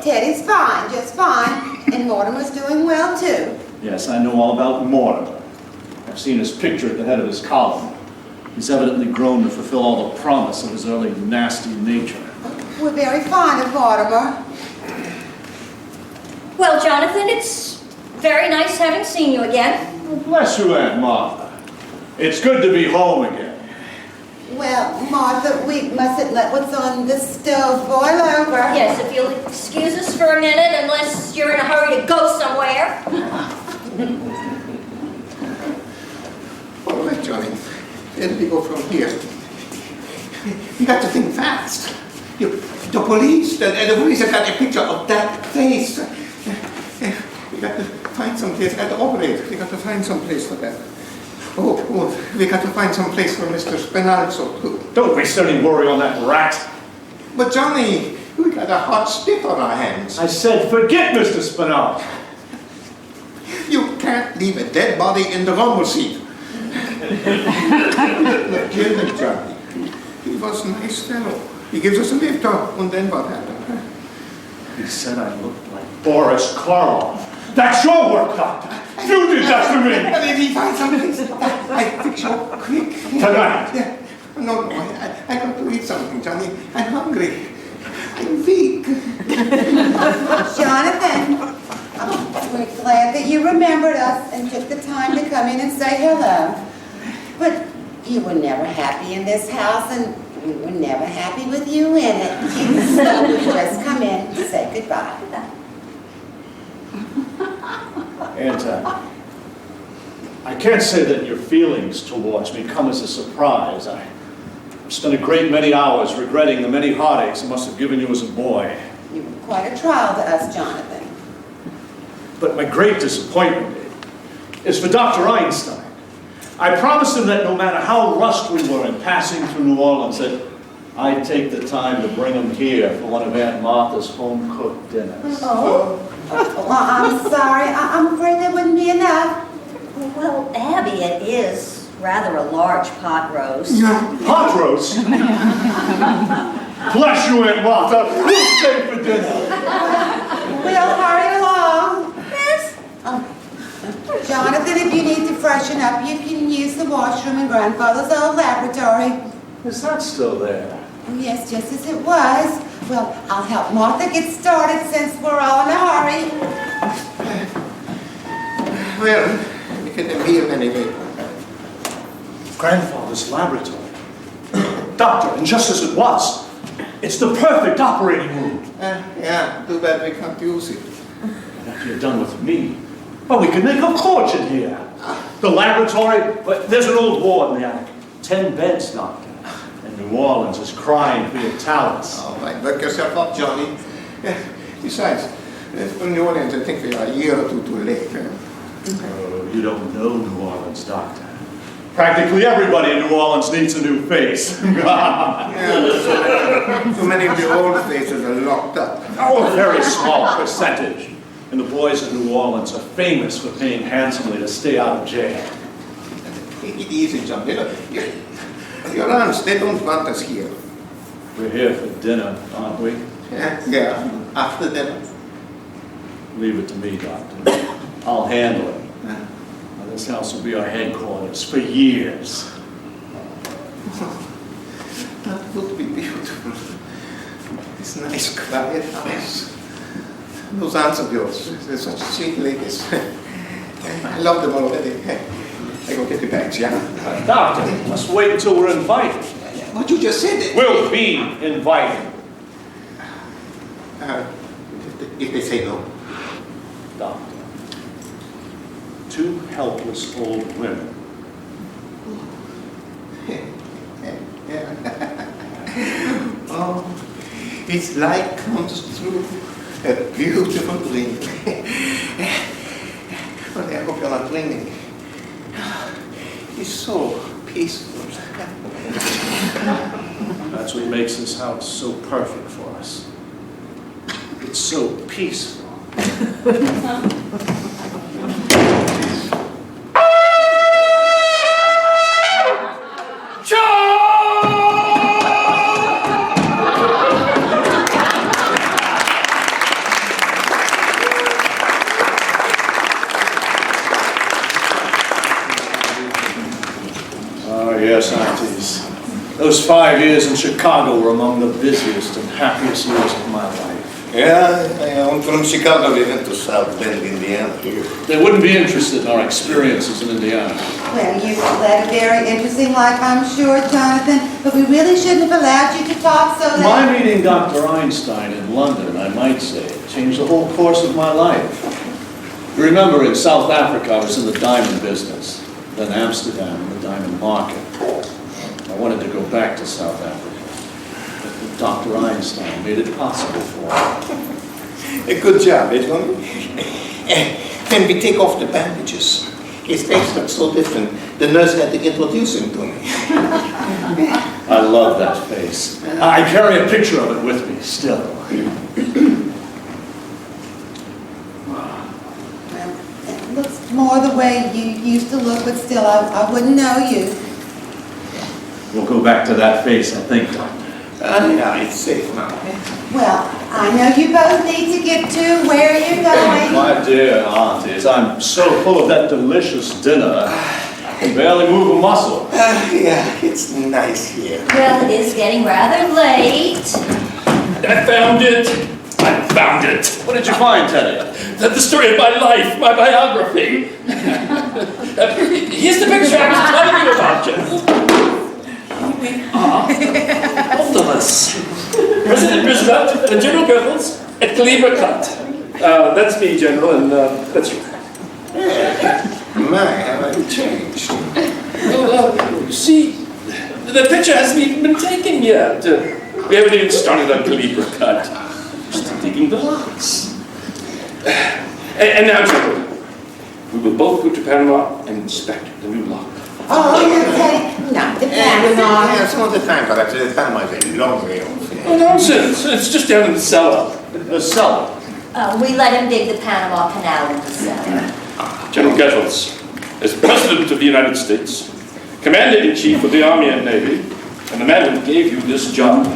Teddy's fine, just fine. And Mortimer's doing well, too. Yes, I know all about Mortimer. I've seen his picture at the head of his column. He's evidently grown to fulfill all the promise of his early nasty nature. We're very fond of Mortimer. Well, Jonathan, it's very nice having seen you again. Well, bless you, Aunt Martha. It's good to be home again. Well, Martha, we mustn't let what's on the stove boil over. Yes, if you'll excuse us for a minute, unless you're in a hurry to go somewhere. All right, Johnny. Where do we go from here? You got to think fast. The police have got a picture of that face. We got to find some place at the operator. We got to find some place for that. Oh, we got to find some place for Mr. Spinazzo too. Don't waste any worry on that rat. But Johnny, we got a hot stick on our hands. I said, forget Mr. Spinazzo. You can't leave a dead body in the rumble seat. Look, kill Johnny. He was a nice fellow. He gives us a lift up, and then what happened? He said I looked like Boris Karloff. That's your work, Doctor. You did that to me. And if he finds something, I fix you quick. Tonight? Yeah. No, I got to eat something, Johnny. I'm hungry. I'm weak. Jonathan, we're glad that you remembered us and took the time to come in and say hello. But you were never happy in this house, and we were never happy with you in it. So we just come in to say goodbye. And I can't say that your feelings towards me come as a surprise. I spent a great many hours regretting the many heartaches I must have given you as a boy. You were quite a trial to us, Jonathan. But my great disappointment is for Dr. Einstein. I promised him that no matter how rushed we were in passing through New Orleans, that I'd take the time to bring him here for one of Aunt Martha's home-cooked dinners. Oh? Well, I'm sorry. I'm afraid there wouldn't be enough. Well, Abby, it is rather a large pot roast. Pot roast? Bless you, Aunt Martha. We'll stay for dinner. We'll hurry along. Yes. Jonathan, if you need to freshen up, you can use the washroom in Grandfather's old laboratory. Is that still there? Yes, just as it was. Well, I'll help Martha get started since we're all in a hurry. Well, we can be here anyway. Grandfather's laboratory. Doctor, and just as it was, it's the perfect operating room. Yeah, too bad we can't use it. And after you're done with me, well, we can make a fortune here. The laboratory, but there's an old ward in the attic. 10 beds, Doctor. And New Orleans is crying for your talents. All right, work yourself up, Johnny. Besides, for New Orleans, I think we are a year or two too late. Oh, you don't know New Orleans, Doctor. Practically everybody in New Orleans needs a new face. So many of the old faces are locked up. Oh, a very small percentage. And the boys in New Orleans are famous for paying handsomely to stay out of jail. Take it easy, John. You're honest, they don't want us here. We're here for dinner, aren't we? Yeah, after dinner. Leave it to me, Doctor. I'll handle it. Now, this house will be our headquarters for years. That would be beautiful. This nice, quiet house. Those aunts of yours, they're such sweet ladies. I love them already. I go get the bags, yeah? Doctor, let's wait until we're invited. What you just said. We'll be invited. If they say no. Doctor, two helpless old women. Yeah. Oh, it's like comes true. A beautiful dream. But I hope you're not dreaming. It's so peaceful. That's what makes this house so perfect for us. It's so peaceful. Yes, aunties. Those 5 years in Chicago were among the busiest and happiest years of my life. Yeah, I'm from Chicago. We went to South Bend, Indiana. They wouldn't be interested in our experiences in Indiana. Well, you've led a very interesting life, I'm sure, Jonathan, but we really shouldn't have allowed you to talk so late. My meeting Dr. Einstein in London, I might say, changed the whole course of my life. You remember, in South Africa, I was in the diamond business, then Amsterdam, in the diamond market. I wanted to go back to South Africa, but Dr. Einstein made it possible for me. A good job, eh, Tony? When we take off the bandages, his face looks so different. The nurse had to introduce him to me. I love that face. I carry a picture of it with me still. It looks more the way you used to look, but still, I wouldn't know you. We'll go back to that face, I think. Yeah, it's safe now. Well, I know you both need to get to where you're going. My dear aunties, I'm so full of that delicious dinner, I can barely move a muscle. Yeah, it's nice here. Well, it is getting rather late. I found it. I found it. What did you find, Teddy? The story of my life, my biography. Here's the picture I was telling you about, General. Both of us. President Roosevelt and General Goebbels at Cleaver Cut. That's me, General, and that's you. My, how have you changed? Well, you see, the picture hasn't even been taken yet. We haven't even started on Cleaver Cut. Just taking the lots. And now, General, we will both go to Panama and inspect the new lock. Oh, you're Teddy. Not the Panama. Yeah, some of the time, perhaps. The Panama is a long way off. Oh, nonsense. It's just down in the cellar. The cellar. We let him dig the Panama Canal in the cellar. General Goebbels, as President of the United States, Commander-in-Chief of the Army and Navy, and the man who gave you this job,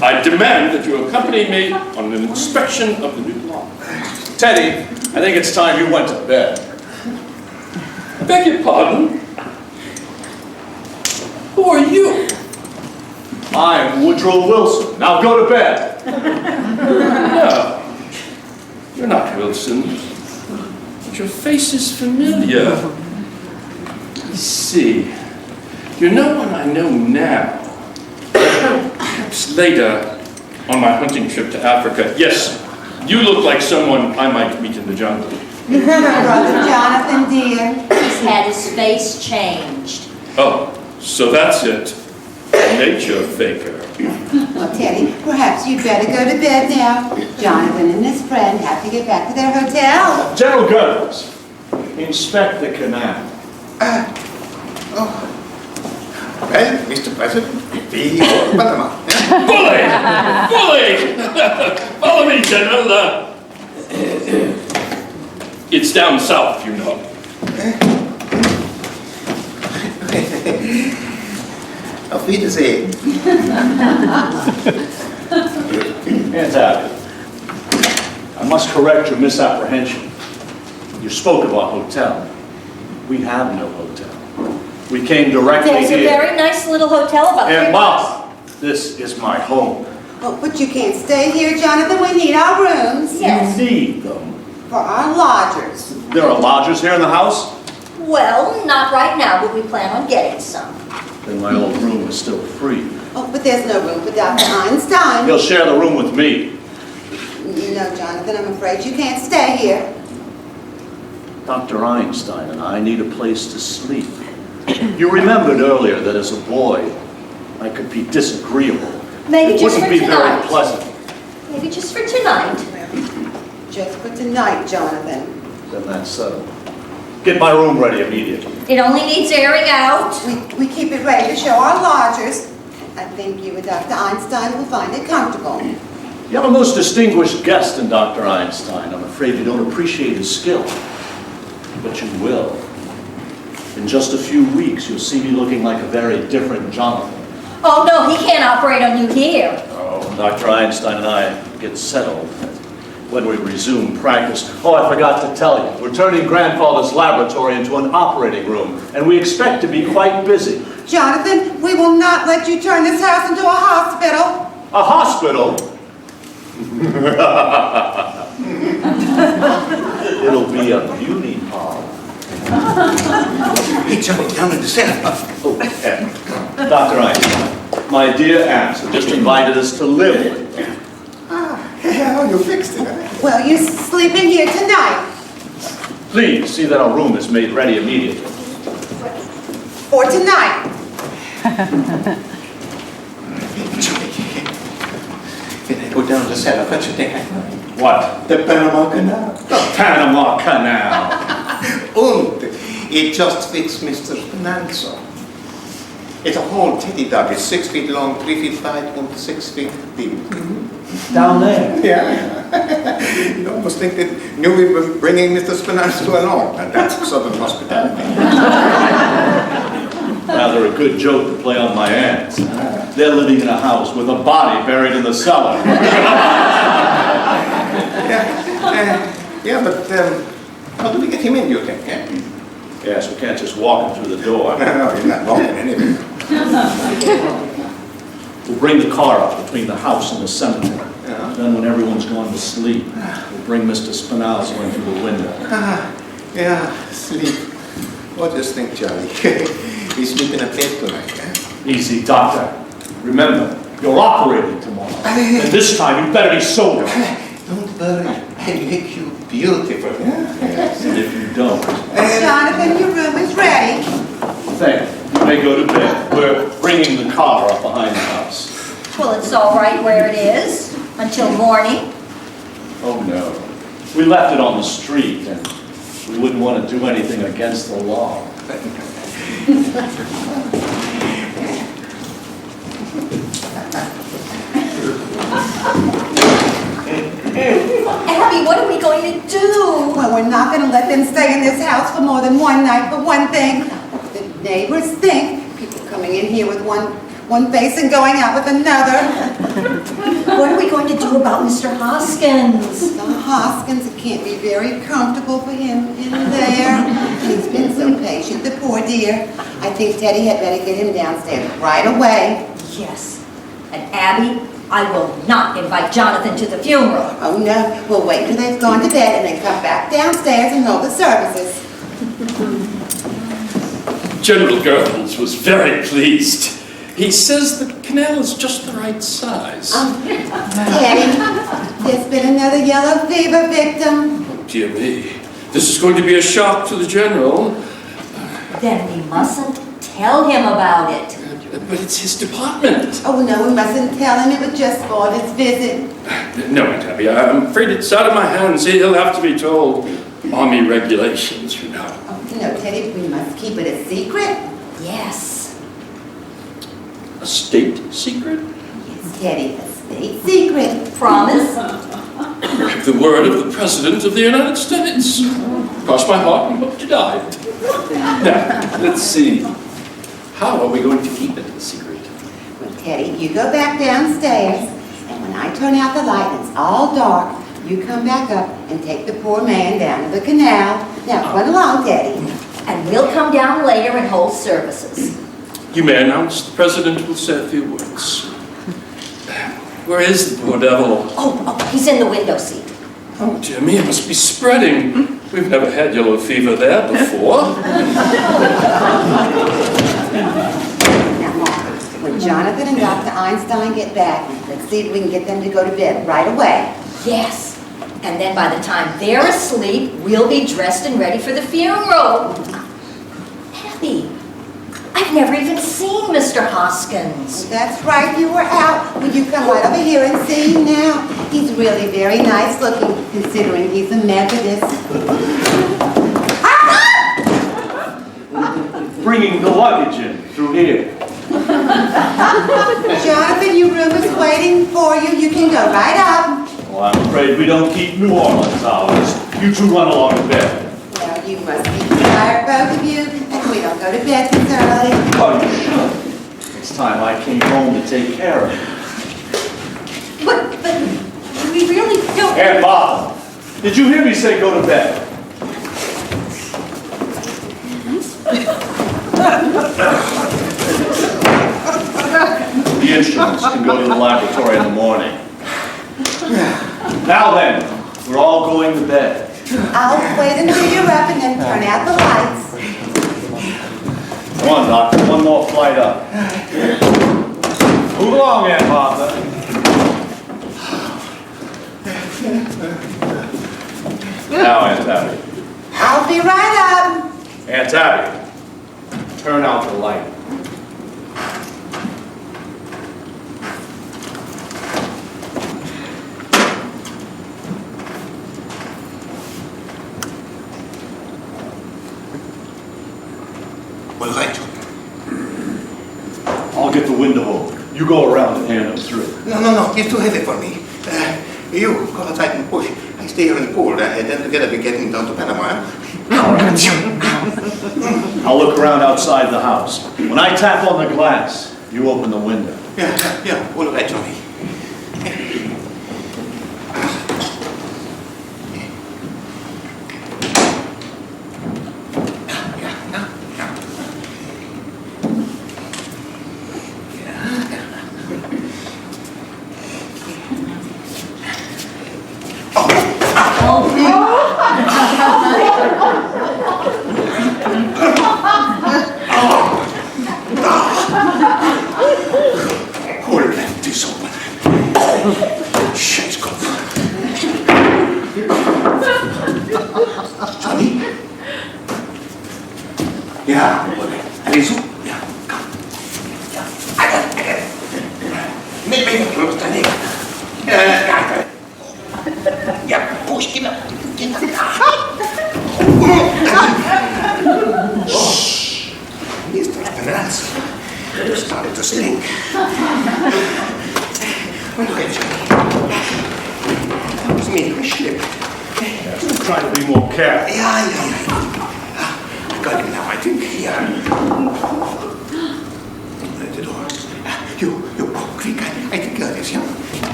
I demand that you accompany me on an inspection of the new lock. Teddy, I think it's time you went to bed. I beg your pardon? Who are you? I'm Woodrow Wilson. Now go to bed. No, you're not Wilson. But your face is familiar. Let's see. You're no one I know now. Perhaps later on my hunting trip to Africa. Yes, you look like someone I might meet in the jungle. Brother Jonathan, dear. He's had his face changed. Oh, so that's it. Nature faker. Well, Teddy, perhaps you'd better go to bed now. Jonathan and his friend have to get back to their hotel. General Goebbels, inspect the canal. Well, Mr. President, we go to Panama. Bully! Bully! Follow me, General. It's down south, you know. Auf Wiedersehen. Aunt Abby, I must correct your misapprehension. You spoke of our hotel. We have no hotel. We came directly There's a here. very nice little hotel about Aunt 3 Mom, this is my home. Oh, but you can't stay here, Jonathan. We need our rooms. Yes. You need them. For our lodgers. There are lodgers here in the house? Well, not right now, but we plan on getting some. Then my old room is still free. Oh, but there's no room for Dr. Einstein. He'll share the room with me. No, Jonathan, I'm afraid you can't stay here. Dr. Einstein and I need a place to sleep. You remembered earlier that as a boy, I could be disagreeable. Maybe It just wouldn't for be tonight. very pleasant. Maybe just for tonight. Just for tonight, Jonathan. Then that's settled. Get my room ready immediately. It only needs airing out. We keep it ready to show our lodgers. I think you and Dr. Einstein will find it comfortable. You have a most distinguished guest in Dr. Einstein. I'm afraid you don't appreciate his skill. But you will. In just a few weeks, you'll see me looking like a very different Jonathan. Oh, no, he can't operate on you here. Oh, when Dr. Einstein and I get settled, when we resume practice. Oh, I forgot to tell you. We're turning grandfather's laboratory into an operating room, and we expect to be quite busy. Jonathan, we will not let you turn this house into a hospital. A hospital? It'll be a beauty parlor. Hey, Johnny, down in the cellar. Oh, yeah. Dr. Einstein, my dear aunts have just invited us to live with them. Yeah, you fixed it, huh? Well, you're sleeping here tonight. Please see that our room is made ready immediately. For tonight. Johnny, when I go down the cellar, what you think I find? What? The Panama Canal. The Panama Canal. And it just fits Mr. Spinanzo. It's a whole teddy dog. It's 6 feet long, 3 feet wide, and 6 feet deep. Down there. Yeah. You almost think that knew we were bringing Mr. Spinanzo along, and that's Southern hospitality. Rather a good joke to play on my aunts. They're living in a house with a body buried in the cellar. Yeah, but how do we get him in, you think? Yeah? Yes, we can't just walk him through the door. No, he's not walking anyway. We'll bring the car up between the house and the cemetery. Yeah. Then when everyone's gone to sleep, we'll bring Mr. Spinazzo in through the window. Yeah, sleep. What do you think, Charlie? We sleep in a bed tonight, eh? Easy, doctor. Remember, you're operating tomorrow. And this time, you better be sober. Don't worry, I make you beautiful. Yeah? Yes. And if you don't, Jonathan, your room is ready. thank you. You may go to bed. We're bringing the car up behind the house. Well, it's all right where it is until morning. Oh, no. We left it on the street, and we wouldn't want to do anything against the law. Abby, what are we going to do? Well, we're not going to let them stay in this house for more than one night, for one thing. The neighbors think people coming in here with one face and going out with another. What are we going to do about Mr. Hoskins? The Hoskins, it can't be very comfortable for him in there. He's been so patient, the poor dear. I think Teddy had better get him downstairs right away. Yes. And Abby, I will not invite Jonathan to the funeral. Oh no, we'll wait till they've gone to bed and then come back downstairs and hold the services. General Goebbels was very pleased. He says the canal is just the right size. Teddy, there's been another yellow fever victim. Oh, dear me. This is going to be a shock to the General. Then we mustn't tell him about it. But it's his department. Oh no, we mustn't tell him it was just for his visit. No, Aunt Abby, I'm afraid it's out of my hands. He'll have to be told. Army regulations, you know. Oh, no, Teddy, we must keep it a secret. Yes. A state secret? Yes, Teddy, a state secret. Promise? The word of the President of the United States. Cross my heart and hope to die. Now, let's see. How are we going to keep it a secret? Well, Teddy, you go back downstairs, and when I turn out the light and it's all dark, you come back up and take the poor man down to the canal. Now, run along, Teddy. And we'll come down later and hold services. You may announce the President will say a few words. Where is the poor devil? Oh, he's in the window seat. Oh, Jimmy, it must be spreading. We've never had yellow fever there before. Now, Mark, when Jonathan and Dr. Einstein get back, let's see if we can get them to go to bed right away. Yes. And then by the time they're asleep, we'll be dressed and ready for the funeral. Abby, I've never even seen Mr. Hoskins. That's right, you were out. Will you come right over here and see him now? He's really very nice looking, considering he's a Methodist. Bringing the luggage in through here. Jonathan, your room is waiting for you. You can go right up. Well, I'm afraid we don't keep New Orleans hours. You two run along to bed. Well, you must be tired, both of you, and we don't go to bed this early. Oh, you should. It's time I came home to take care of you. But we really don't... Aunt Martha, did you hear me say go to bed? The instruments can go to the laboratory in the morning. Now then, we're all going to bed. I'll wait until you're up and then turn out the lights. Come on, Doctor, one more flight up. Move along, Aunt Martha. Now, Aunt Abby. I'll be right up. Aunt Abby, turn out the light. All right. I'll get the window open. You go around and hand them through. No, it's too heavy for me. You go outside and push. I stay here in the cold, and then together we're getting down to Panama. I'll look around outside the house. When I tap on the glass, you open the window. Yeah. All right, Johnny.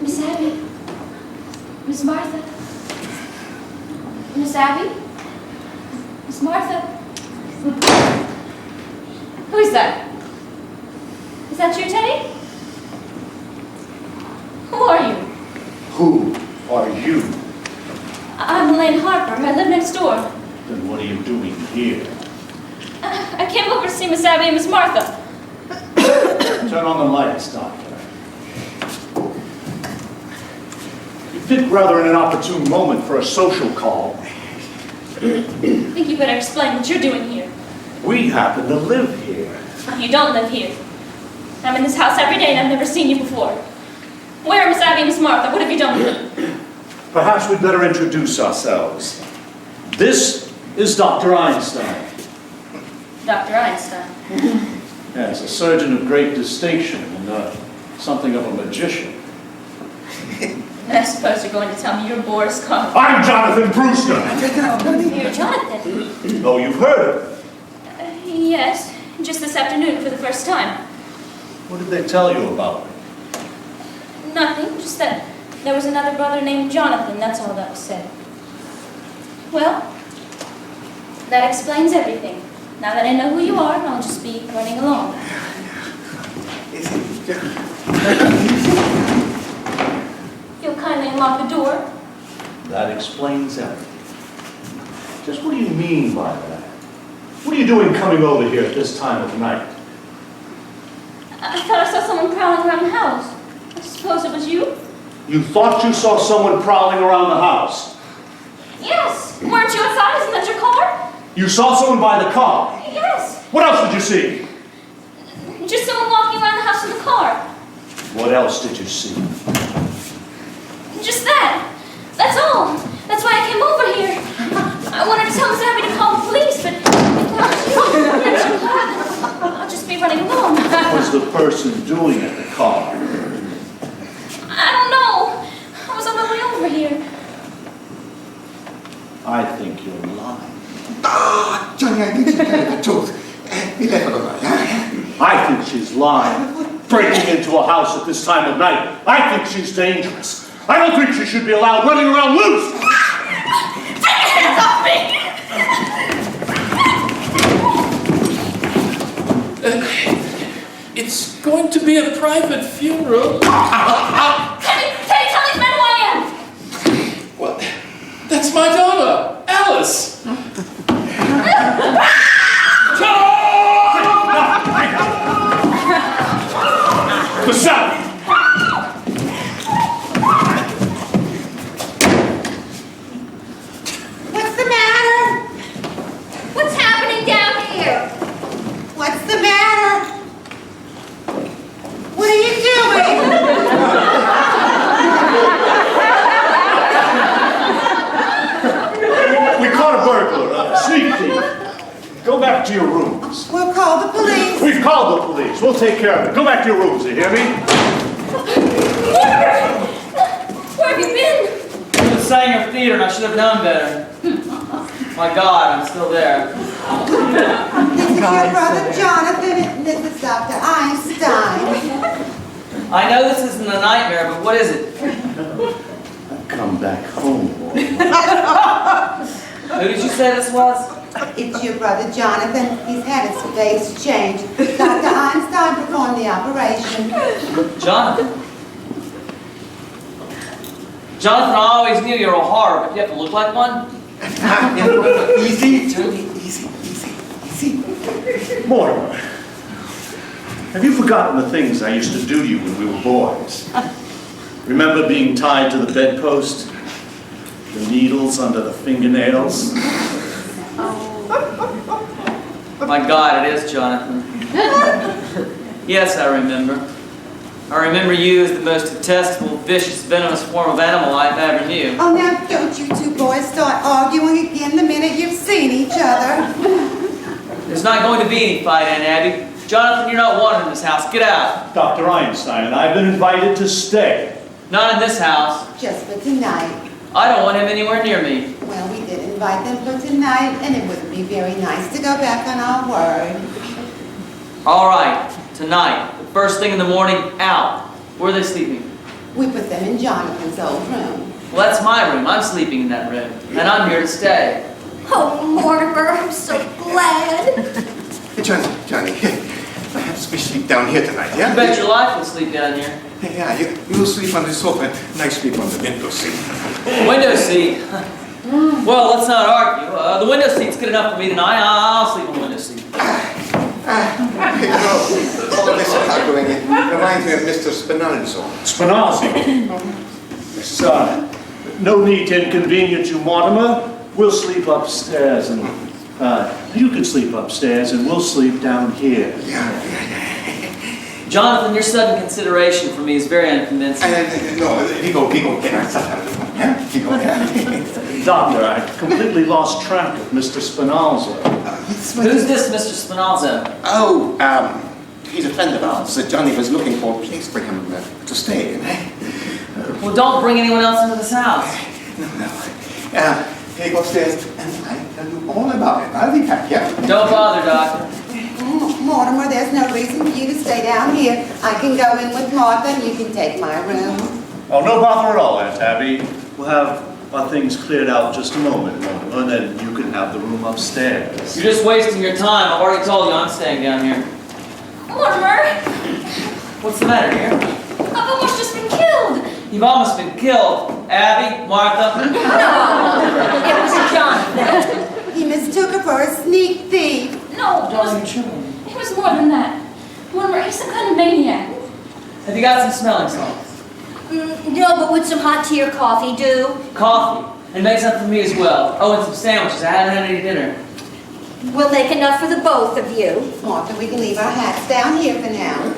Miss Abby? Miss Martha? Miss Abby? Miss Martha? Who is that? Is that you, Teddy? Who are you? Who are you? I'm Elaine Harper. I live next door. Then what are you doing here? I came over to see Miss Abby and Miss Martha. Turn on the lights, Doctor. You picked rather an inopportune moment for a social call. I think you better explain what you're doing here. We happen to live here. You don't live here. I'm in this house every day and I've never seen you before. Where are Miss Abby and Miss Martha? What have you done with them? Perhaps we'd better introduce ourselves. This is Dr. Einstein. Dr. Einstein. Yes, a surgeon of great distinction and something of a magician. I suppose you're going to tell me you're Boris Karloff. I'm Jonathan Brewster. You're Jonathan. Oh, you've heard of me. Yes, just this afternoon for the first time. What did they tell you about me? Nothing, just that there was another brother named Jonathan, that's all that was said. Well, that explains everything. Now that I know who you are, I'll just be running along. You'll kindly unlock the door. That explains everything. Just what do you mean by that? What are you doing coming over here at this time of night? I thought I saw someone prowling around the house. I suppose it was you? You thought you saw someone prowling around the house? Yes. Weren't you outside? Isn't that your car? You saw someone by the car? Yes. What else did you see? Just someone walking around the house in the car. What else did you see? Just that. That's all. That's why I came over here. I wanted to tell Miss Abby to call the police, but I'll just be running along. What was the person doing at the car? I don't know. I was on my way over here. I think you're lying. Ah, Johnny, I think she's telling the truth. We let her alone, huh? I think she's lying. Breaking into a house at this time of night. I think she's dangerous. I don't think she should be allowed running around loose. Take your hands off me! It's going to be a private funeral. Can you tell these men who I am? Well, that's my daughter, Alice. The sound! What's the matter? What's happening down here? What's the matter? What are you doing? We caught a burglar, a sneak thief. Go back to your rooms. We'll call the police. We've called the police. We'll take care of it. Go back to your rooms, you hear me? Where have you been? I was sang your theater and I should have known better. My God, I'm still there. This is your brother Jonathan, and this is Dr. Einstein. I know this isn't a nightmare, but what is it? Come back home, boy. Who did you say this was? It's your brother Jonathan. He's had his face changed. Dr. Einstein performed the operation. Jonathan. Jonathan, I always knew you were a horror, but you have to look like one? Easy, Johnny, easy. Mortimer, have you forgotten the things I used to do to you when we were boys? Remember being tied to the bedpost? The needles under the fingernails? My God, it is Jonathan. Yes, I remember. I remember you as the most detestable, vicious, venomous form of animal I ever knew. Oh, now don't you two boys start arguing again the minute you've seen each other. There's not going to be any fight, Aunt Abby. Jonathan, you're not wanted in this house. Get out. Dr. Einstein and I have been invited to stay. Not in this house. Just for tonight. I don't want him anywhere near me. Well, we did invite them for tonight, and it wouldn't be very nice to go back on our word. All right, tonight. The first thing in the morning, out. Where are they sleeping? We put them in Jonathan's old room. Well, that's my room. I'm sleeping in that room. And I'm here to stay. Oh, Mortimer, I'm so glad. Hey, Johnny, perhaps we sleep down here tonight, yeah? You bet your life we'll sleep down here. Yeah, you sleep on the sofa, and I sleep on the window seat. Window seat. Well, let's not argue. The window seat's good enough for me tonight. I'll sleep on the window seat. You know, all of this arguing, it reminds me of Mr. Spinalzo. Spinazzi. Son, no need to inconvenience you, Mortimer. We'll sleep upstairs, and you can sleep upstairs, and we'll sleep down here. Jonathan, your sudden consideration for me is very unconvincing. No, Vigo, get ourselves out of the room, yeah? Vigo, yeah? Doctor, I completely lost track of Mr. Spinalza. Who's this Mr. Spinalza? Oh, he's a friend of ours. Johnny was looking for a place for him to stay in. Well, don't bring anyone else into this house. No. He go upstairs and I'll tell you all about it. I'll be back, yeah? Don't bother, Doctor. Mortimer, there's no reason for you to stay down here. I can go in with Martha and you can take my room. Oh, no bother at all, Aunt Abby. We'll have our things cleared out in just a moment, Mortimer, and then you can have the room upstairs. You're just wasting your time. I've already told you I'm staying down here. Mortimer, What's the matter here? I've almost just been killed. You've almost been killed. Abby, Martha. No, it was Jonathan. He mistook her for a sneak thief. No, it was more than that. Mortimer, he's some kind of maniac. Have you got some smelling salts? No, but would some hot tea or coffee do? Coffee. And make some for me as well. Oh, and some sandwiches. I haven't had any dinner. We'll make enough for the both of you. Martha, we can leave our hats down here for now.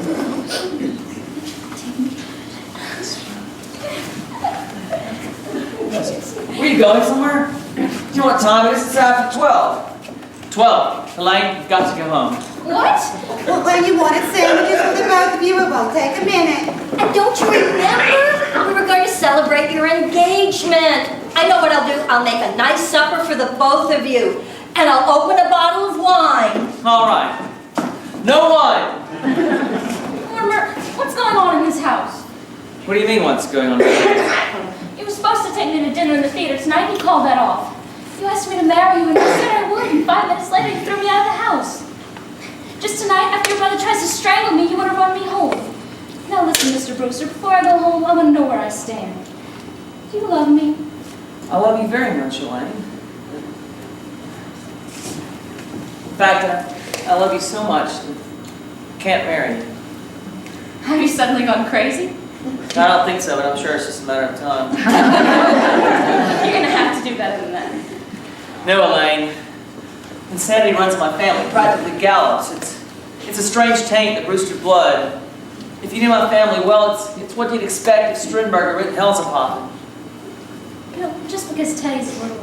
Were you going somewhere? Do you know what time it is? It's after 12. 12. Elaine, you've got to go home. What? Well, you wanted sandwiches for the both of you. It won't take a minute. And don't you remember? We were going to celebrate your engagement. I know what I'll do. I'll make a nice supper for the both of you. And I'll open a bottle of wine. All right. No wine. Mortimer, what's going on in this house? What do you mean what's going on? You were supposed to take me to dinner in the theater tonight and you called that off. You asked me to marry you and I said I would, and 5 minutes later you threw me out of the house. Just tonight, after your brother tries to strangle me, you want to run me home. Now listen, Mr. Brewster, before I go home, I want to know where I stand. Do you love me? I love you very much, Elaine. In fact, I love you so much that I can't marry you. Have you suddenly gone crazy? I don't think so, but I'm sure it's just a matter of time. You're going to have to do better than that. No, Elaine. Insanity runs in my family, practically gallops. It's a strange taint, the Brewster blood. If you knew my family well, it's what you'd expect if Strindberg had written Hellzapoppen. You know, just because Teddy's little.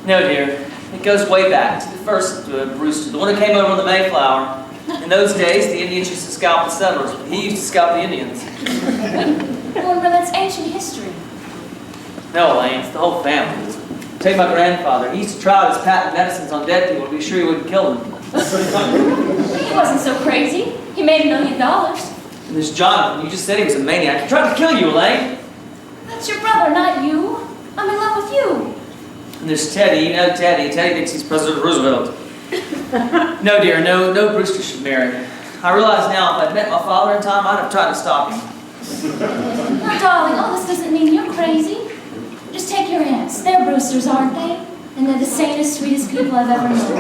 No, dear. It goes way back to the first Brewster, the one who came over on the Mayflower. In those days, the Indians used to scalp the settlers, but he used to scalp the Indians. Well, that's ancient history. No, Elaine, it's the whole family. Take my grandfather. He used to try out his patent medicines on dead people to be sure he wouldn't kill them. He wasn't so crazy. He made $1 million. And there's Jonathan. You just said he was a maniac. He tried to kill you, Elaine. That's your brother, not you. I'm in love with you. And there's Teddy. You know Teddy. Teddy thinks he's President Roosevelt. No, dear. No Brewster should marry. I realize now if I'd met my father in time, I'd have tried to stop him. Now, darling, all this doesn't mean you're crazy. Just take your aunts. They're Brewsters, aren't they? And they're the sanest, sweetest people I've ever known.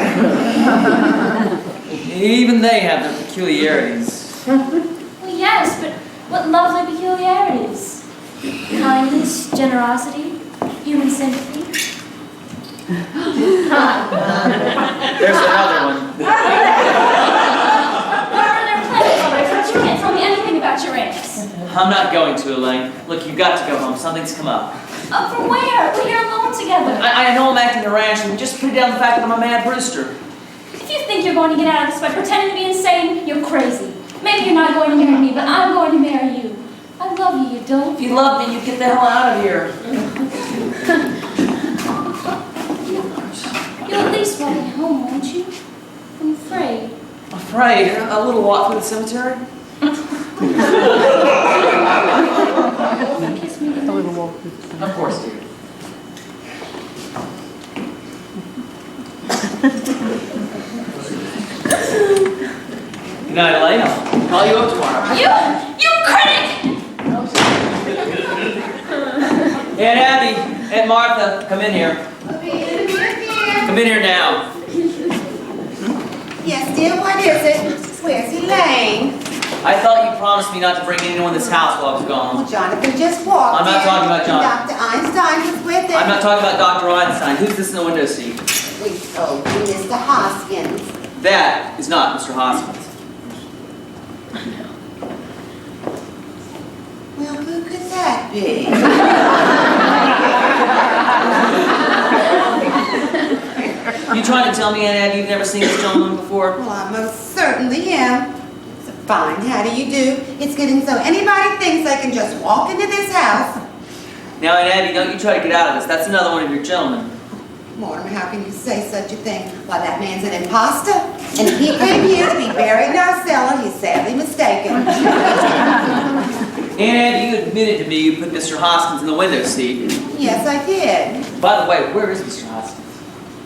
Even they have their peculiarities. Well, yes, but what lovely peculiarities. Kindness, generosity, human sympathy. There's another one. There are plenty of others, but you can't tell me anything about your aunts. I'm not going to, Elaine. Look, you've got to go home. Something's come up. From where? We're here alone together. I know I'm acting irrational. Just put down the fact that I'm a mad Brewster. If you think you're going to get out of this by pretending to be insane, you're crazy. Maybe you're not going to marry me, but I'm going to marry you. I love you, you don't. If you love me, you'd get the hell out of here. You'll at least want me home, won't you? I'm afraid. Afraid? A little walk through the cemetery? Kiss me. Of course, dear. Good night, Elaine. I'll call you up tomorrow. You critic! Aunt Abby, Aunt Martha, come in here. Come in here now. Yes, dear, what is it? Where's Elaine? I thought you promised me not to bring anyone in this house while I was gone. Well, Jonathan just walked I'm not in, talking about and Jonathan. Dr. Einstein was with him. I'm not talking about Dr. Einstein. Who's this in the window seat? We told you, Mr. Hoskins. That is not Mr. Hoskins. Well, who could that be? You trying to tell me, Aunt Abby, you've never seen this gentleman before? Well, I most certainly am. So fine, how do you do? It's getting so anybody thinks they can just walk into this house. Now, Aunt Abby, don't you try to get out of this. That's another one of your gentlemen. Mortimer, how can you say such a thing? Why, that man's an imposter. And if he came here to be buried in our cellar, he's sadly mistaken. Aunt Abby, you admitted to me you put Mr. Hoskins in the window seat. Yes, I did. By the way, where is Mr. Hoskins?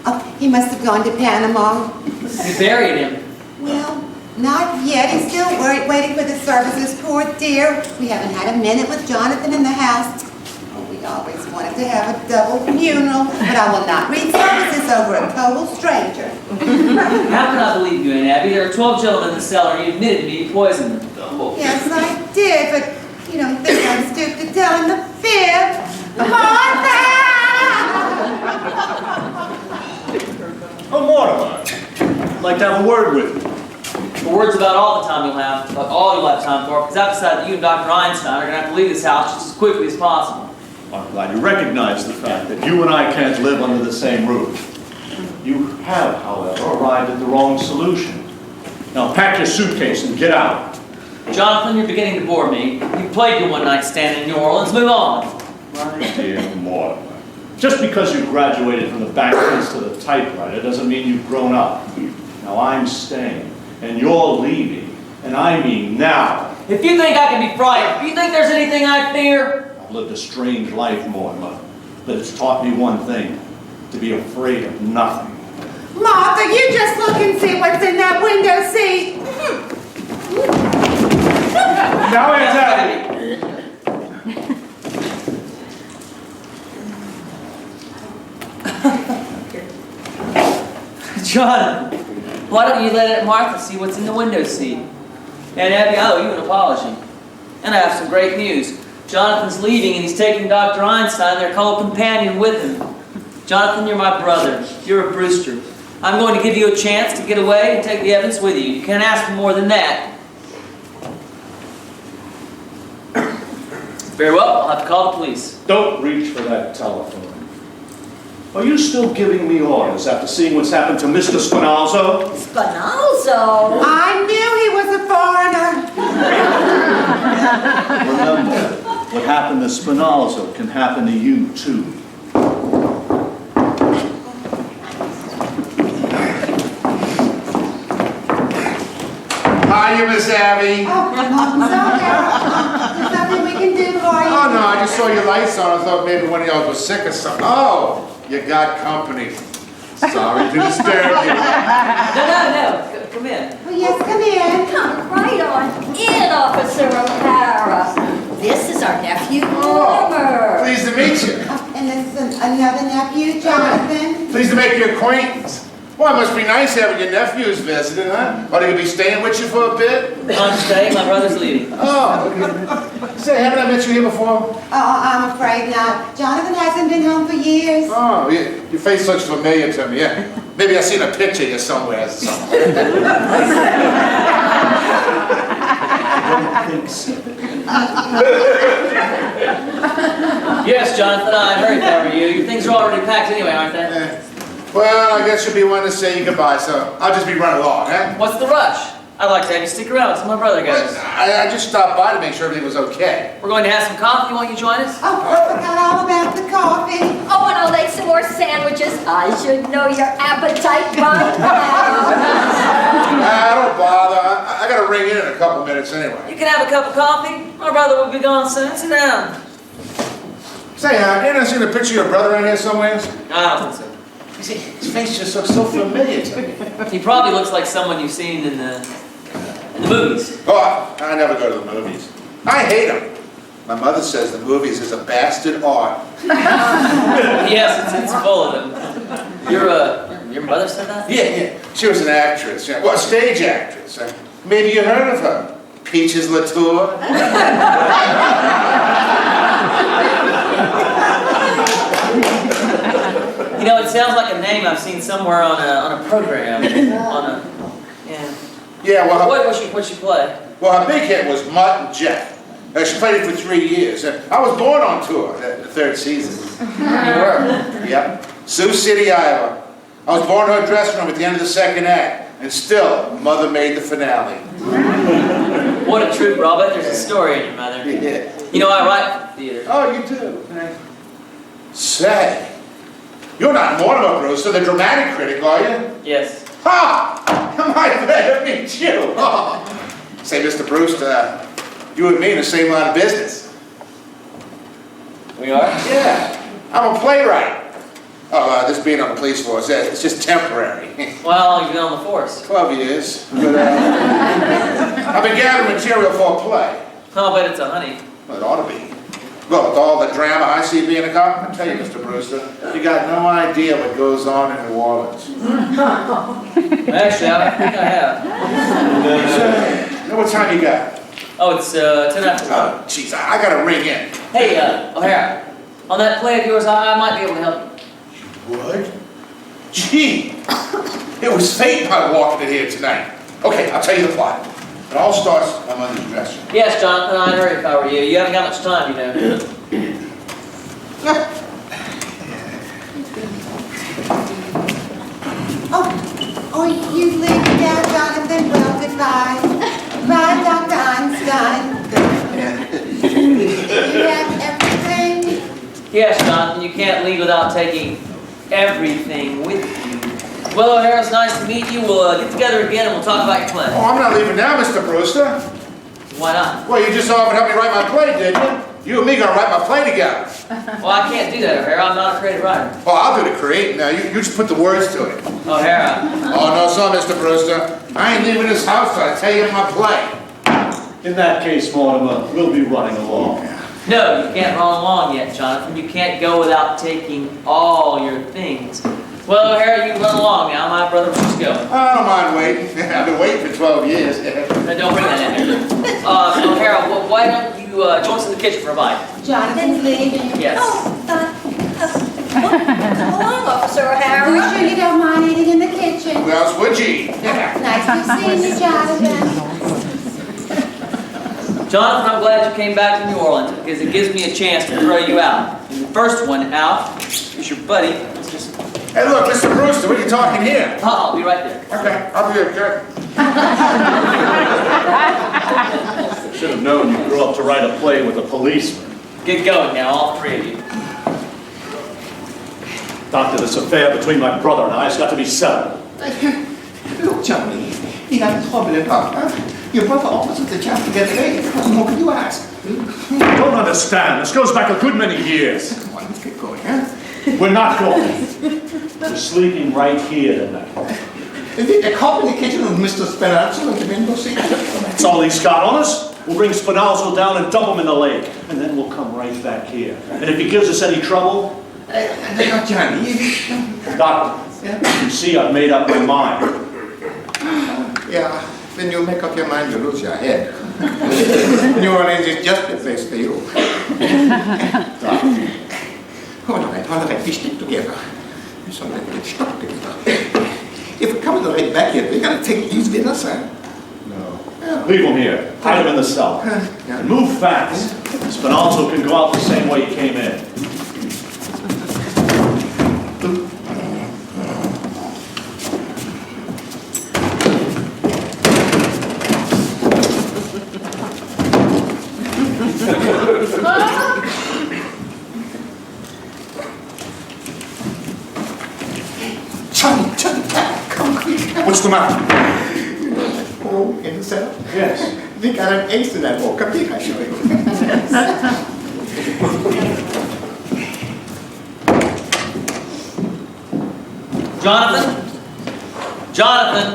Oh, he must have gone to Panama. You buried him. Well, not yet. He's still waiting for the services. Poor dear. We haven't had a minute with Jonathan in the house. Oh, we always wanted to have a double funeral, but I will not read services over a total stranger. How can I believe you, Aunt Abby? There are 12 gentlemen in the cellar, and you admitted to me you poisoned them. Yes, I did, but you don't think I'm stooped to telling the fib. Martha! Oh, Mortimer, I'd like to have a word with you. The word's about all the time you'll have, about all you'll have time for, because I've decided that you and Dr. Einstein are going to have to leave this house just as quickly as possible. I'm glad you recognize the fact that you and I can't live under the same roof. You have, however, arrived at the wrong solution. Now pack your suitcase and get out. Jonathan, you're beginning to bore me. You played your one-night stand in New Orleans. Move on. My dear Mortimer, just because you graduated from the back fence to the typewriter doesn't mean you've grown up. Now I'm staying, and you're leaving, and I mean now. If you think I can be frightened, if you think there's anything I fear... I've lived a strange life, Mortimer, but it's taught me one thing, to be afraid of nothing. Martha, you just look and see what's in that window seat. Now, Aunt Abby. John, why don't you let Aunt Martha see what's in the window seat? Aunt Abby, I owe you an apology. And I have some great news. Jonathan's leaving and he's taking Dr. Einstein, their co-companion, with him. Jonathan, you're my brother. You're a Brewster. I'm going to give you a chance to get away and take the evidence with you. You can't ask for more than that. Very well, I'll have to call the police. Don't reach for that telephone. Are you still giving me orders after seeing what's happened to Mr. Spinalzo? Spinalzo? I knew he was a foreigner. Remember, what happened to Spinalzo can happen to you, too. Hiya, Miss Abby. Oh, I'm sorry. There's nothing we can do for you. Oh, no, I just saw your lights on. I thought maybe one of y'all was sick or something. Oh, you got company. Sorry to disturb you. No. Come in. Oh, yes, come in. Come right on in, Officer O'Hara. This is our nephew, Mortimer. Pleased to meet you. Oh, and this is another nephew, Jonathan. Pleased to make your acquaintance. Well, it must be nice having your nephews visiting, huh? Are they going to be staying with you for a bit? I'm staying, my brother's leaving. Oh. Say, haven't I met you here before? Oh, I'm afraid not. Jonathan hasn't been home for years. Oh, your face looks familiar to me. Yeah. Maybe I've seen a picture here somewhere. I think so. Yes, Jonathan, I heard that were you. Your things are already packed anyway, aren't they? Well, I guess you'll be one to say goodbye, so I'll just be running along, eh? What's the rush? I'd like to have you stick around until my brother goes. I just stopped by to make sure everything was okay. We're going to have some coffee. Won't you join us? Oh, I forgot all about the coffee. Oh, and I'll make some more sandwiches. I should know your appetite by now. Don't bother. I got to ring in a couple minutes anyway. You can have a cup of coffee. My brother will be gone soon. Sit down. Say, didn't I see a picture of your brother around here somewhere? I don't think so. You see, his face just looks so familiar to me. He probably looks like someone you've seen in the movies. Oh, I never go to the movies. I hate them. My mother says the movies is a bastard art. Yes, it's full of them. Your mother said that? Yeah. She was an actress. Yeah. Well, a stage actress. Maybe you heard of her. Peaches Latour. You know, it sounds like a name I've seen somewhere on a program. Yeah. Yeah, well, What'd she play? well, her big hit was Mutt and Jeff. She played it for 3 years. I was born on tour, the third season. You were. Yep. Sioux City, Iowa. I was born in her dressing room at the end of the second act, and still, Mother made the finale. What a troop, Robert. There's a story in your mother. Yeah. You know, I write for theater. Oh, you do? Say, you're not Mortimer Brewster, the dramatic critic, are you? Yes. Ha! My pleasure to meet you. Oh. Say, Mr. Brewster, you and me in the same line of business. We are? Yeah. I'm a playwright. Oh, this being on the police force, it's just temporary. Well, how long have you been on the force? 12 years. But, I've been gathering material for a play. I'll bet it's a honey. Well, it ought to be. Well, with all the drama I see being a cop, I tell you, Mr. Brewster, you got no idea what goes on in New Orleans. Actually, I think I have. What time you got? Oh, it's 10 after 1. Oh, jeez, I gotta ring in. Hey, O'Hara, on that play of yours, I might be able to help you. What? Gee, it was fate I walked in here tonight. Okay, I'll tell you the plot. It all starts in my mother's dressing room. Yes, Jonathan, I'd hurry if I were you. You haven't got much time, you know. Oh, you leave me now, Jonathan. Well, goodbye. Bye, Dr. Einstein. You have everything? Yes, Jonathan, you can't leave without taking everything with you. Well, O'Hara, it's nice to meet you. We'll get together again and we'll talk about your play. Oh, I'm not leaving now, Mr. Brewster. Why not? Well, you just offered to help me write my play, didn't you? You and me gonna write my play together. Well, I can't do that, O'Hara. I'm not a creative writer. Well, I'll do the creating. Now, you just put the words to it. O'Hara. Oh, no, so, Mr. Brewster. I ain't leaving this house till I tell you my play. In that case, Mortimer, we'll be running along. No, you can't run along yet, Jonathan. You can't go without taking all your things. Well, O'Hara, you can run along now. My brother was just going. I don't mind waiting. I've been waiting for 12 years. Now, don't bring that in here. O'Hara, why don't you join us in the kitchen for a bite? Jonathan's leaving. Yes. Come along, Officer O'Hara. You sure you don't mind eating in the kitchen? Who else would you? Nice to see you, Jonathan. Jonathan, I'm glad you came back to New Orleans because it gives me a chance to throw you out. And the first one out is your buddy, Mr. Hey, look, Mr. Brewster, what are you talking here? I'll be right there. Okay, I'll be okay. Should have known you grew up to write a play with a policeman. Get going now, all three of you. Doctor, this affair between my brother and I has got to be settled. Look, Johnny, you got trouble enough, huh? Your brother offers us a chance to get laid. What more can you ask? You don't understand. This goes back a good many years. Come on, let's get going, huh? We're not going. We're sleeping right here tonight. A cop in the kitchen with Mr. Speranzo and the window seat. That's all he's got on us. We'll bring Spinalzo down and dump him in the lake. And then we'll come right back here. And if he gives us any trouble... Johnny. Doctor, Yeah? you see I've made up my mind. Yeah, when you make up your mind, you lose your head. New Orleans is just the place for you. All right, we stick together. So let's get stuck together. If we come right back here, we're gonna take these with us, huh? No. Leave him here. Hide him in the cell. Yeah. And move fast. Spinalzo can go out the same way he came in. Johnny, come quick. What's the matter? Oh, in the cell? Yes. We got an ace in that book. Come here, I'll show you. Jonathan? Jonathan?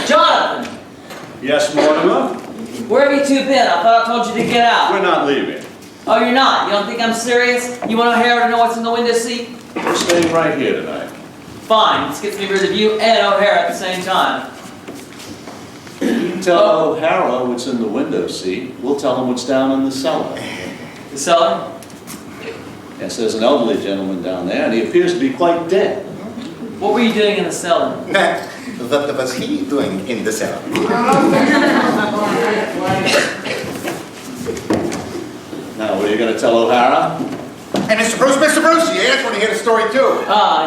Jonathan! Yes, Mortimer? Where have you two been? I thought I told you to get out. We're not leaving. Oh, you're not? You don't think I'm serious? You want O'Hara to know what's in the window seat? We're staying right here tonight. Fine. This gets me rid of you and O'Hara at the same time. What are you tell O'Hara what's in the window seat, we'll tell him what's down in the cellar. The cellar? Yes, there's an elderly gentleman down there, and he appears to be quite dead. What were you doing in the cellar? What was he doing in the cellar? Now, what are you going to tell O'Hara? Hey, Mr. Bruce, yeah, I just want to hear the story too.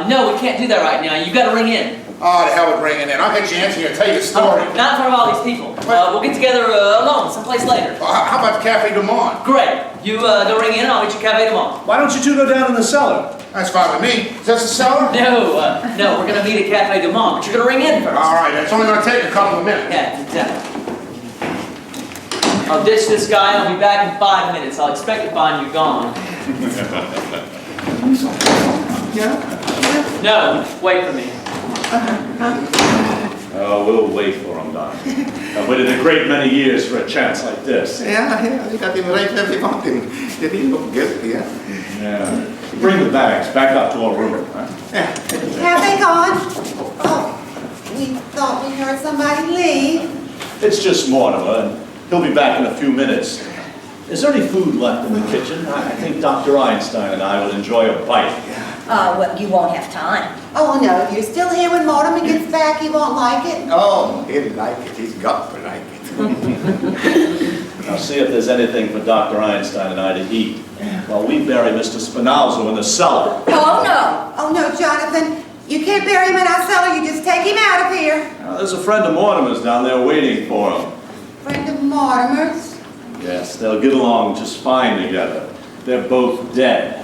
No, we can't do that right now. You got to ring in. Oh, the hell with bringing in. I'll get you answer here and tell you the story. Not in front of all these people. We'll get together alone, someplace later. How about Cafe Du Monde? Great. You go ring in and I'll meet you Cafe Du Monde. Why don't you two go down in the cellar? That's fine with me. Is that the cellar? No, we're going to meet at Cafe Du Monde, but you're going to ring in first. All right, it's only going to take a couple of minutes. Yeah, exactly. I'll ditch this guy and I'll be back in 5 minutes. I'll expect to find you gone. Yeah? No, wait for me. Oh, we'll wait for him, Doc. I've waited a great many years for a chance like this. Yeah, we got him right where we want him. Did he look good, yeah? Yeah. Bring the bags back up to our room. Huh? Have they gone? Oh, we thought we heard somebody leave. It's just Mortimer, and he'll be back in a few minutes. Is there any food left in the kitchen? I think Dr. Einstein and I will enjoy a bite. Well, you won't have time. Oh, no, if you're still here when Mortimer gets back, he won't like it. Oh, he'll like it. He's got to like it. Now see if there's anything for Dr. Einstein and I to eat while we bury Mr. Spinalzo in the cellar. Oh, no. Oh, no, Jonathan, you can't bury him in our cellar. You just take him out of here. There's a friend of Mortimer's down there waiting for him. Friend of Mortimer's? Yes, they'll get along just fine together. They're both dead.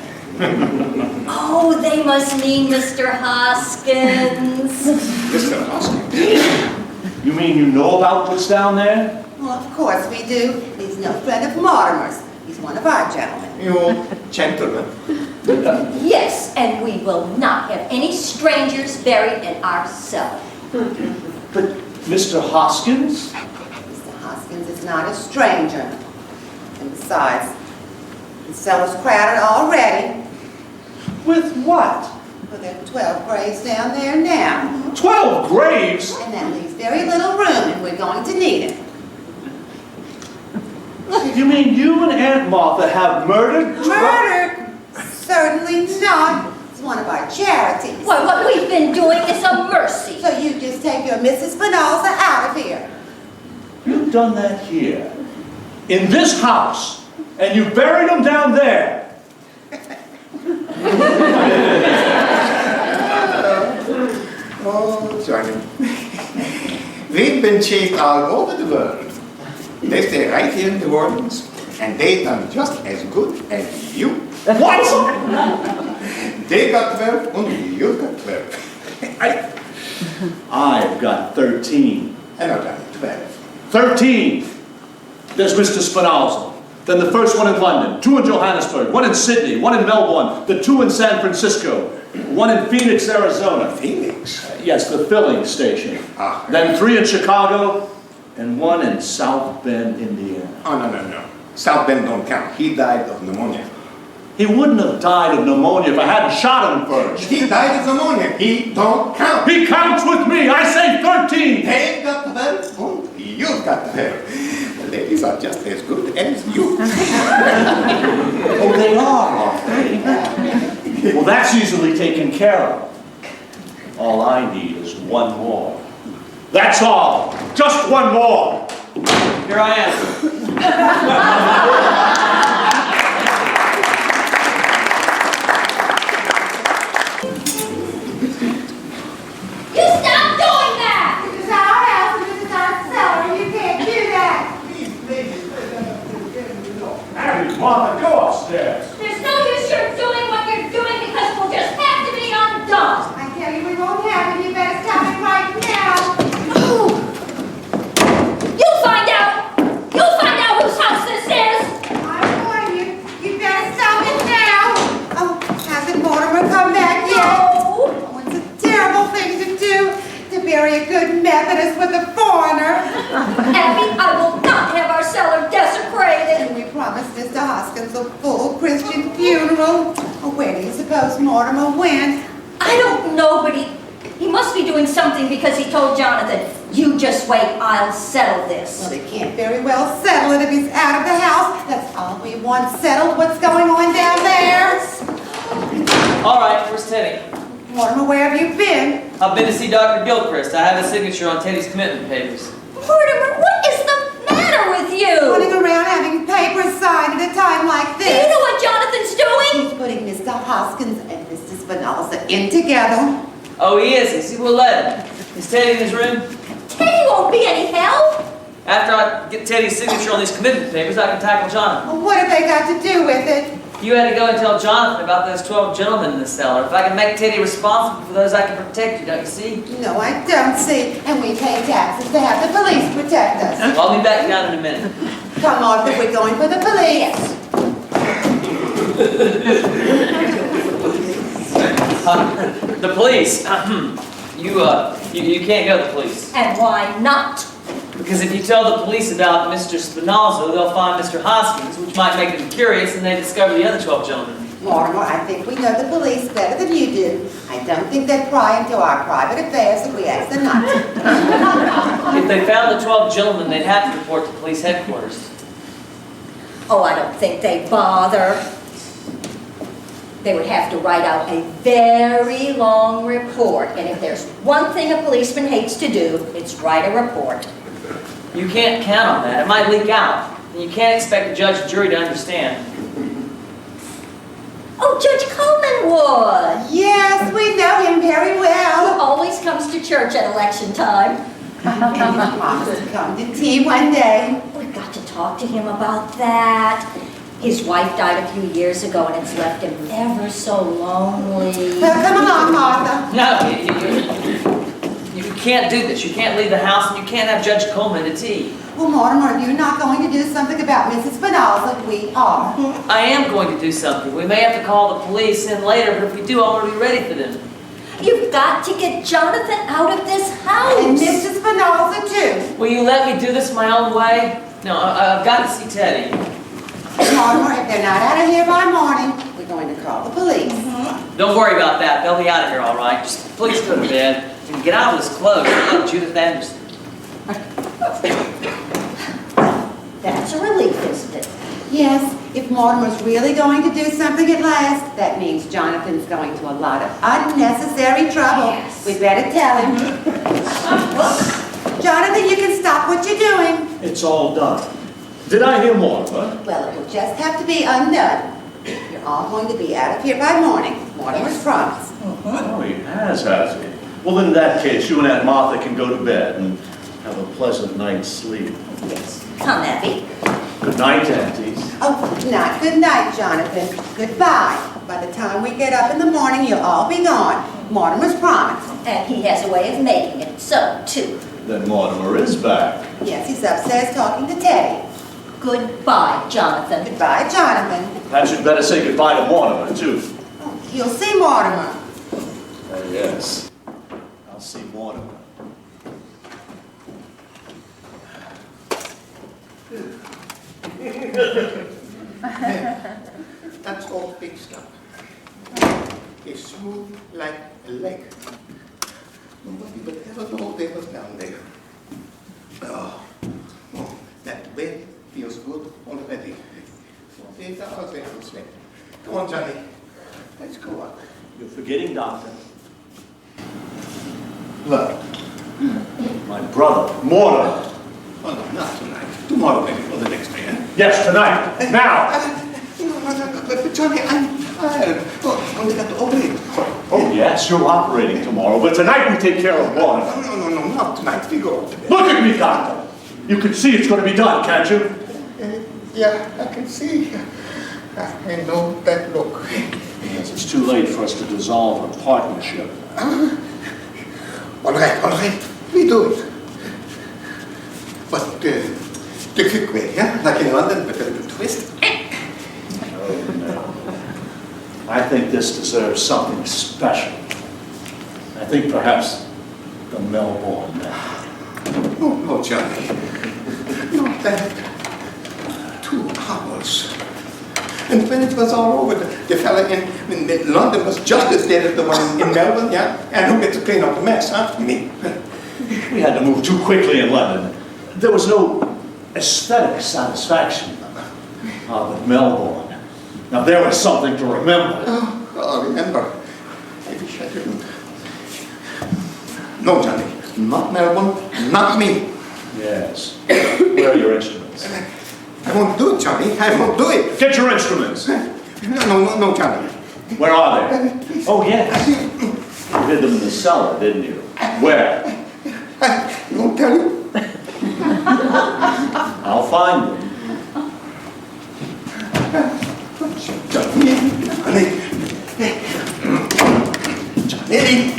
Oh, they must mean Mr. Hoskins. Mr. Hoskins. You mean you know about what's down there? Well, of course we do. He's no friend of Mortimer's. He's one of our gentlemen. You gentlemen. Yes, and we will not have any strangers buried in our cellar. But Mr. Hoskins? Mr. Hoskins is not a stranger. And besides, the cellar's crowded already. With what? Well, there are 12 graves down there now. 12 graves? And that leaves very little room, and we're going to need it. You mean you and Aunt Martha have murdered? Murder? Certainly not. It's one of our charities. Well, what we've been doing is a mercy. So you just take your Mrs. Spinoza out of here. You've done that here, in this house, and you buried them down there. Oh, Johnny. We've been chased all over the world. They stay right here in New Orleans, and they done just as good as you. What? They got 12, and you got 12. I've got 13. And I've got 12. 13! There's Mr. Spinalzo. Then the first one in London, 2 in Johannesburg, 1 in Sydney, 1 in Melbourne, the 2 in San Francisco, 1 in Phoenix, Arizona. Phoenix? Yes, the filling station. Ah. Then 3 in Chicago, and 1 in South Bend, Indiana. Oh, no. South Bend don't count. He died of pneumonia. He wouldn't have died of pneumonia if I hadn't shot him first. He died of pneumonia. He don't count. He counts with me. I say 13. They've got 12, and you've got 12. The ladies are just as good as you. Oh, they are they? Well, that's easily taken care of. All I need is 1 more. That's all. Just 1 more. Here I am. You stop doing that! This is our house, and this is our cellar. You can't do that. Abby, Martha, go upstairs. There's no use you're doing what you're doing because we'll just have to be undone. I tell you, we won't have it. You better stop it right now. You'll find out! You'll find out whose house this is! I warn you, you better stop it now. Oh, hasn't Mortimer come back yet? No! Oh, it's a terrible thing to do, to bury a good Methodist with a foreigner. Abby, I will not have our cellar desecrated. And we promised Mr. Hoskins a full Christian funeral. Oh, where do you suppose Mortimer went? I don't know, but he must be doing something because he told Jonathan, You just wait, I'll settle this. Well, they can't very well settle it if he's out of the house. That's all we want settled. What's going on down there? All right, where's Teddy? Mortimer, where have you been? I've been to see Dr. Gilchrist. I have a signature on Teddy's commitment papers. Mortimer, what is the matter with you? Running around having papers signed at a time like Do this. you know what Jonathan's doing? He's putting Mr. Hoskins and Mr. Spinoza in together. Oh, he is. He will let him. Is Teddy in his room? Teddy won't be any help. After I get Teddy's signature on these commitment papers, I can tackle Jonathan. Well, what have they got to do with it? You had to go and tell Jonathan about those 12 gentlemen in the cellar. If I can make Teddy responsible for those, I can protect you, don't you see? No, I don't see. And we pay taxes to have the police protect us. Well, I'll be back down in a minute. Come, Arthur, we're going for the police. The police. You can't go to the police. And why not? Because if you tell the police about Mr. Spinoza, they'll find Mr. Hoskins, which might make them curious, and they discover the other 12 gentlemen. Mortimer, I think we know the police better than you do. I don't think they'd pry into our private affairs if we asked them not to. If they found the 12 gentlemen, they'd have to report to police headquarters. Oh, I don't think they'd bother. They would have to write out a very long report. And if there's one thing a policeman hates to do, it's write a report. You can't count on that. It might leak out. And you can't expect a judge and jury to understand. Oh, Judge Coleman would. Yes, we know him very He well. always comes to church at election time. And he promised to come to tea one day. We've got to talk to him about that. His wife died a few years ago and it's left him ever so lonely. Well, come along, Martha. No, you can't do this. You can't leave the house, and you can't have Judge Coleman to tea. Well, Mortimer, if you're not going to do something about Mrs. Spinoza, we are. I am going to do something. We may have to call the police in later, but if we do, I want to be ready for them. You've got to get Jonathan out of this house. And Mrs. Spinoza, too. Will you let me do this my own way? No, I've got to see Teddy. Mortimer, if they're not out of here by morning, we're going to call the police. Don't worry about that. They'll be out of here all right. Just please go to bed and get out of this clothes. Look, Judith Anderson. That's a relief, isn't it? Yes, if Mortimer's really going to do something at last, that means Jonathan's going to a lot of unnecessary trouble. Yes. We'd better tell him. Jonathan, you can stop what you're doing. It's all done. Did I hear Mortimer? Well, it will just have to be undone. You're all going to be out of here by morning. Mortimer's promised. Oh, he has he? Well, in that case, you and Aunt Martha can go to bed and have a pleasant night's sleep. Yes. Come, Abby. Good night, Aunties. Oh, not good night, Jonathan. Goodbye. By the time we get up in the morning, you'll all be gone. Mortimer's promised. And he has a way of making it so, too. Then Mortimer is back. Yes, he's upstairs talking to Teddy. Goodbye, Jonathan. Goodbye, Jonathan. Perhaps you'd better say goodbye to Mortimer, too. Oh, you'll see Mortimer. Yes. I'll see Mortimer. That's all fixed up. It's smooth like a leg. Nobody would ever know they was down there. Oh, that bed feels good already. 48 hours I haven't slept. Come on, Johnny. Let's go up. You're forgetting, Doctor. Look. My brother, Mortimer. Oh, no, not tonight. Tomorrow maybe, or the next day, eh? Yes, tonight. Now. No, but Johnny, I'm tired. Oh, only got to operate. Oh, yes, you're operating tomorrow, but tonight we take care of Mortimer. No, not tonight. We go to bed. Look at me, Doctor. You can see it's going to be done, can't you? Yeah, I can see. I know that look. Yes, it's too late for us to dissolve a partnership. All right. We do it. But the quick way, yeah? Like in London, with a little twist. Oh, no. I think this deserves something special. I think perhaps the Melbourne method. No, Johnny. Not that. 2 hours. And when it was all over, the fella in London was just as dead as the one in Melbourne, yeah? And who gets to clean up the mess, huh? Me. We had to move too quickly in London. There was no aesthetic satisfaction. But Melbourne. Now there was something to remember. Oh, remember. I wish I didn't. No, Johnny. Not Melbourne. Not me. Yes. Where are your instruments? I won't do it, Johnny. I won't do it. Get your instruments. No, Johnny. Where are they? Oh, yes. You hid them in the cellar, didn't you? Where? I won't tell you. I'll find them. Johnny.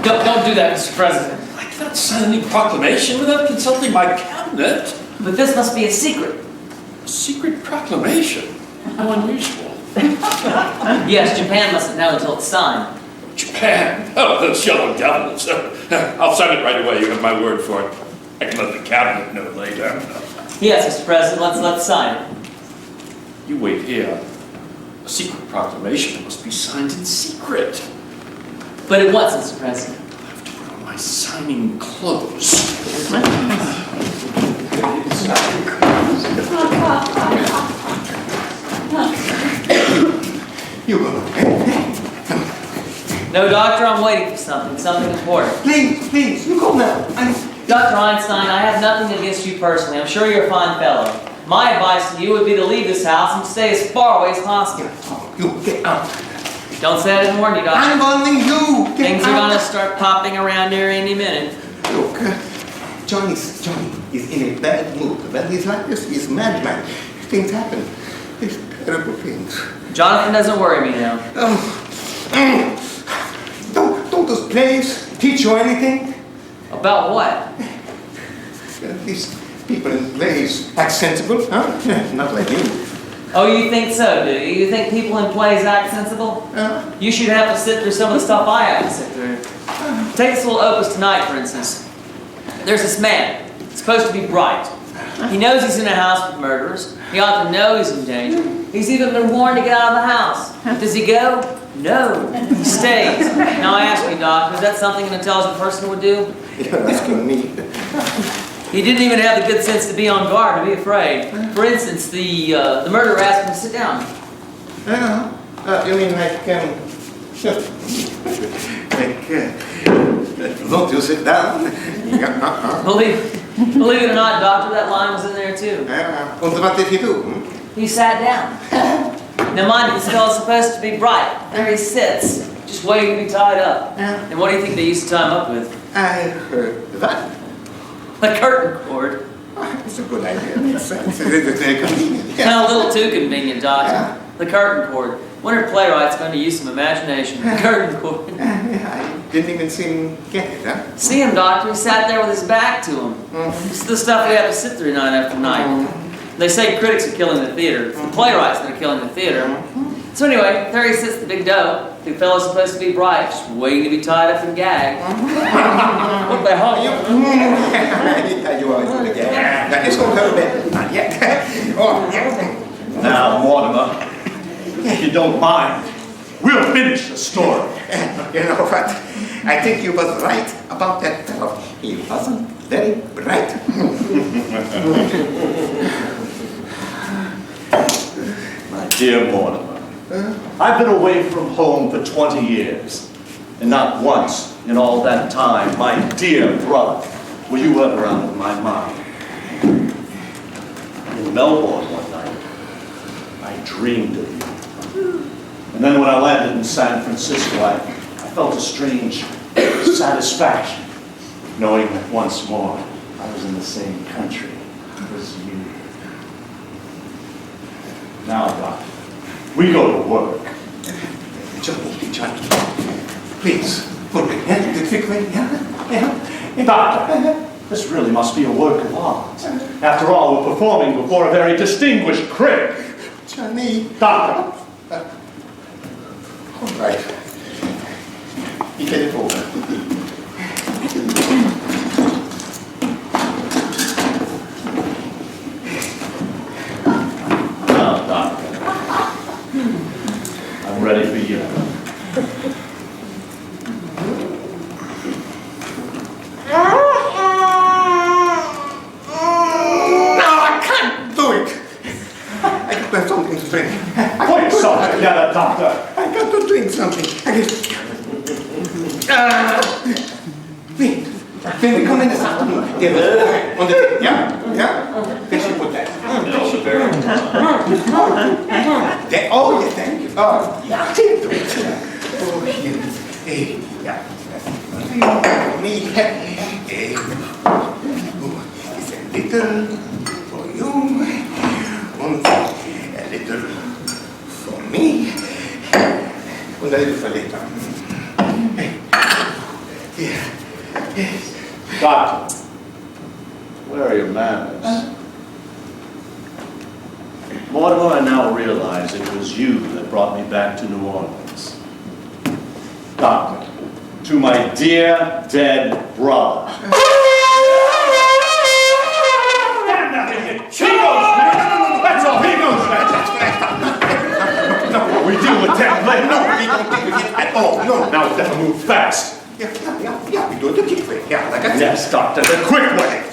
Don't do that, Mr. President. I cannot sign any proclamation without consulting my cabinet. But this must be a secret. A secret proclamation? How unusual. Yes, Japan mustn't know until it's signed. Japan? Oh, those yellow devils. I'll sign it right away. You have my word for it. I can let the cabinet know later. Yes, Mr. President, let's sign it. You wait here. A secret proclamation must be signed in secret. But at once, Mr. President. I'll have to put on my signing clothes. You go. No, Doctor, I'm waiting for something important. Please, you go now. Dr. Einstein, I have nothing against you personally. I'm sure you're a fine fellow. My advice to you would be to leave this house and stay as far away as possible. You get out. Don't say I didn't warn you, Doctor. I'm warning you. Get Things out. are going to start popping around here any minute. Look, Johnny is in a bad mood. When he's like this, he's madman. Things happen. These terrible things. Jonathan doesn't worry me now. Don't those plays teach you anything? About what? These people in plays act sensible, huh? Not like you. Oh, you think so, do you? You think people in plays act sensible? You should have to sit through some of the stuff I have to sit through. Take this little opus tonight, for instance. There's this man, supposed to be bright. He knows he's in a house with murderers. He ought to know he's in danger. He's even been warned to get out of the house. Does he go? No. He stays. Now I ask you, Doctor, is that something an intelligent person would do? You're asking me. He didn't even have the good sense to be on guard, to be afraid. For instance, the murderer asked him to sit down. You mean don't you sit down? Believe it or not, Doctor, that line was in there too. And what did he do? He sat down. Now mind you, this fellow's supposed to be bright. There he sits, just waiting to be tied up. And what do you think they used to tie him up with? I heard that. A curtain cord. It's a good idea. Makes sense. It's very convenient. A little too convenient, Doctor. The curtain cord. When are playwrights going to use some imagination? The curtain cord. I didn't even see him get it, huh? See him, Doctor. He sat there with his back to him. This is the stuff we have to sit through night after night. They say critics are killing the theater. It's the playwrights that are killing the theater. So anyway, there he sits, the big doe. The fellow's supposed to be bright, just waiting to be tied up and gagged. What the hell? You want to do it again? Let's go to bed. Not yet. Now, Mortimer, if you don't mind, we'll finish the story. You know what? I think you was right about that fellow. He wasn't very bright. My dear Mortimer, I've been away from home for 20 years, and not once in all that time, my dear brother, were you ever out of my mind. In Melbourne one night, I dreamed of you. And then when I landed in San Francisco, I felt a strange satisfaction, knowing that once more I was in the same country as you. Now, Doctor, we go to work. Johnny, please, put it in the quick way. Yeah. Doctor, this really must be a work of art. After all, we're performing before a very distinguished critic. Johnny. Doctor. All right. You get it over. Now, Doctor, I ready for you. No, I can't do it. I got to have something to drink. Put yourself together, Doctor. I got to drink something. When we come in this afternoon, there was on the table. Yeah? Yeah? Where should we put that? There. Oh, yeah, thank you. Oh, yeah. Oh, yeah. Hey, yeah. Me. Hey. It's a little for you. And a little for me. And a little for later. Hey. Yeah. Yes. Doctor, where are your manners? Mortimer, I now realize it was you that brought me back to New Orleans. Doctor, to my dear dead brother. He goes, that's all, he goes. No, we deal with that later. No, we don't think we get at all. No. Now we gotta move fast. Yeah, we do it the quick way. Yeah, like I said. Yes, Doctor, the quick way.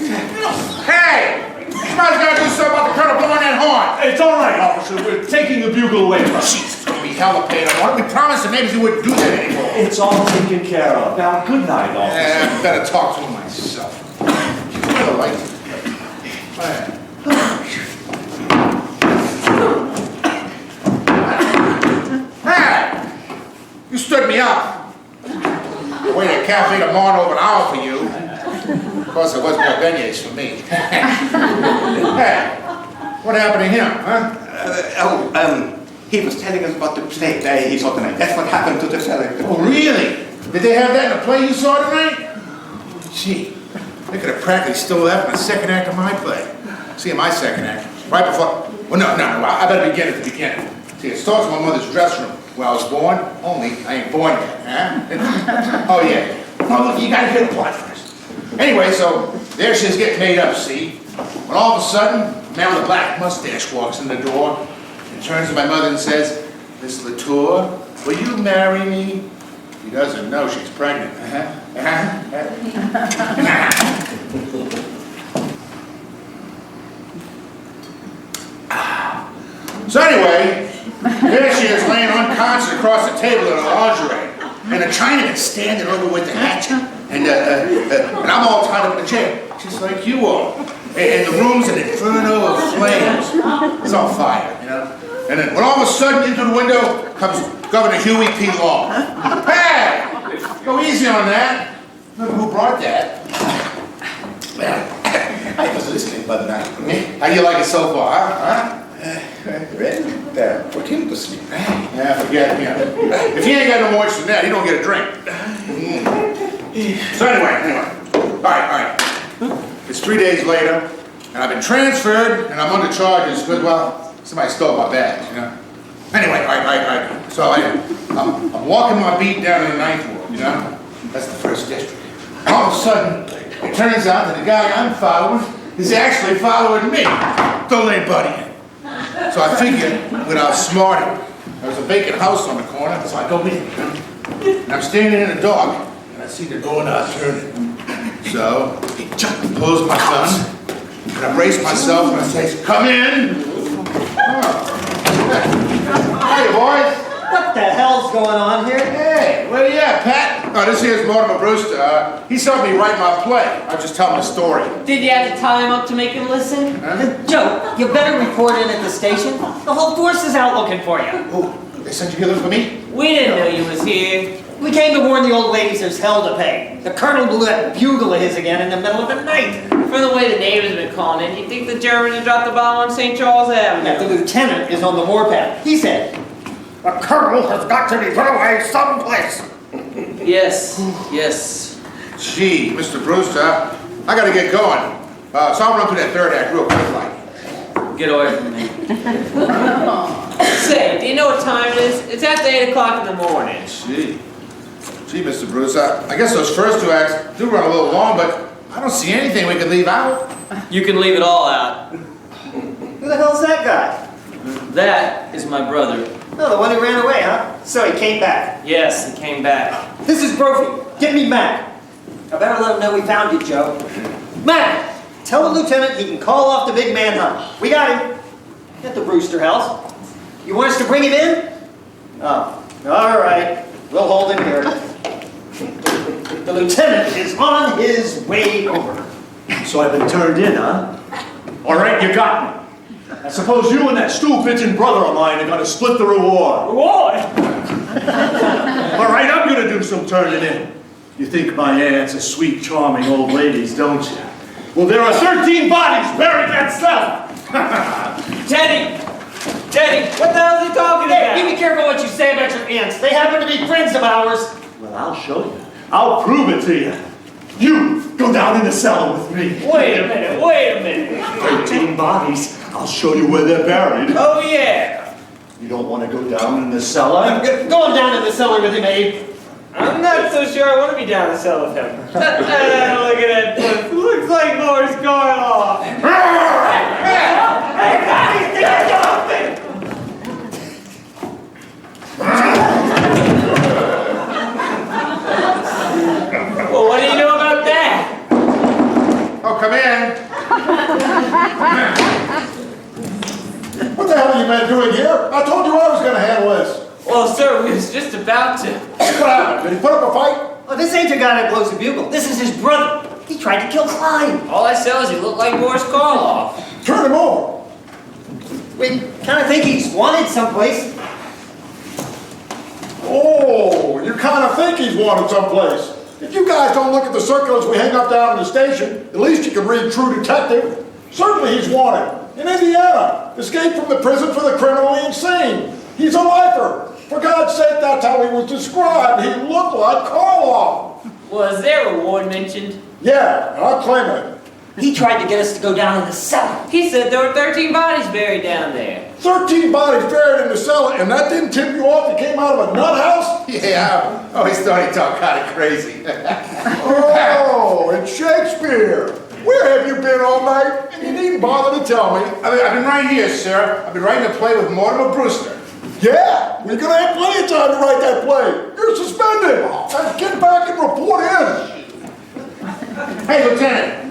Hey! Somebody's got to do something about the colonel blowing that horn. It's all right, officer. We're taking the bugle away from us. Jesus, it's going to be hella paid on. We promised him maybe he wouldn't do that anymore. It's all taken care of. Now, good night, officer. I better talk to him myself. You better like it. Hey! You stood me up. Waited at Cafe de Marne over an hour for you. Of course, there was more beignets for me. Hey, what happened to him, huh? He was telling us about the play he saw tonight. That's what happened to the fellow. Oh, really? Did they have that in the play you saw tonight? Gee, they could have practically stole that from the second act of my play. See, in my second act, right before... Well, no, I better begin at the beginning. See, it starts in my mother's dressing room, where I was born, only I ain't born yet, huh? Oh, yeah. Oh, look, you gotta hear the plot first. Anyway, so there she is getting made up, see? When all of a sudden, a man with a black mustache walks in the door and turns to my mother and says, "Miss Latour, will you marry me?" He doesn't know she's pregnant. So anyway, there she is laying unconscious across the table in her lingerie. And the Chinaman standing over with the hatchet. And I'm all tied up in the chair, just like you are. And the room's an inferno of flames. It's on fire, you know. And then when all of a sudden into the window comes Governor Huey P. Long. Hey! Go easy on that. Who brought that? Well, I was listening, but How you like it so far, huh? put him to sleep. Yeah, forget him. If he ain't got no more than that, he don't get a drink. So anyway. All right. It's 3 days later, and I've been transferred, and I'm under charges because, well, somebody stole my bags, you know. Anyway, all right. So I'm walking my beat down in the 9th Ward, you know. That's the 1st district. And all of a sudden, it turns out that the guy I'm following is actually following me. Don't let anybody in. So I figured, without smarting, there was a vacant house on the corner, so I go in. And I'm standing in the dark, and I see the doorknob turning. So he pulls my gun, and I brace myself, and I say, "Come in." Hey, boys. What the hell's going on here? Hey, where you at, Pat? Oh, this here's Mortimer Brewster. He helped me write my play. I was just telling the story. Did you have to tie him up to make him listen? Joe, you better report in at the station. The whole force is out looking for you. Oh, they sent you here looking for me? We didn't know you was here. We came to warn the old ladies there's hell to pay. The colonel blew that bugle of his again in the middle of the night. From the way the neighbors have been calling in, you think the Germans dropped the bomb on St. Charles And the Avenue? lieutenant is on the warpath. He said, The colonel has got to be put away someplace. Yes. Gee, Mr. Brewster, I gotta get going. So I'll run through that 3rd act real quick, like. Get away from me. Say, do you know what time it is? It's after 8 o'clock in the morning. Gee, Mr. Brewster, I guess those first 2 acts do run a little long, but I don't see anything we can leave out. You can leave it all out. who the hell's that guy? That is my brother. Oh, the one who ran away, huh? So he came back. Yes, he came back. This is Brophy. Get me Mac. I better let him know we found you, Joe. Mac, tell the lieutenant he can call off the big man hunt. We got him. At the Brewster house. You want us to bring him in? Oh, all right. We'll hold him here. The lieutenant is on his way over. So I've been turned in, huh? All right, you got me. I suppose you and that stool-pigeon brother of mine are going to split the reward. Reward? All right, I'm going to do some turning in. You think my aunts are sweet, charming old ladies, don't you? Well, there are 13 bodies buried in that cellar. Teddy! Teddy, what the hell is he talking Hey, about? be careful what you say about your aunts. They happen to be friends of ours. Well, I'll show you. I'll prove it to you. You go down in the cellar with me. Wait a minute. 13 bodies. I'll show you where they're buried. Oh, yeah. You don't want to go down in the cellar? Go on down in the cellar with him, Abe. I'm not so sure I want to be down the cell with him. Look at that place. Looks like more's going off. Well, what do you know about that? Oh, come in. What the hell have you been doing here? I told you I was going to handle this. Well, sir, we was just about to. What happened? Did he put up a fight? Oh, this ain't the guy that blows the bugle. This is his brother. He tried to kill Klein. All I saw is he looked like Morris Karloff. Turn him over. We kind of think he's wanted someplace. Oh, you kind of think he's wanted someplace. If you guys don't look at the circulars we hang up down in the station, at least you can read True Detective. Certainly he's wanted. In Indiana. Escaped from the prison for the criminally insane. He's a lifer. For God's sake, that's how he was described. He looked like Karloff. Was their reward mentioned? Yeah, I'll claim it. He tried to get us to go down in the cellar. He said there were 13 bodies buried down there. 13 bodies buried in the cellar, and that didn't tip you off he came out of a nut house? Yeah, I always thought he talked kind of crazy. Oh, it's Shakespeare. Where have you been all night? And you needn't bother to tell me. I've been right here, sir. I've been writing a play with Mortimer Brewster. Yeah, we're going to have plenty of time to write that play. You're suspended. Now get back and report in. Hey, Lieutenant.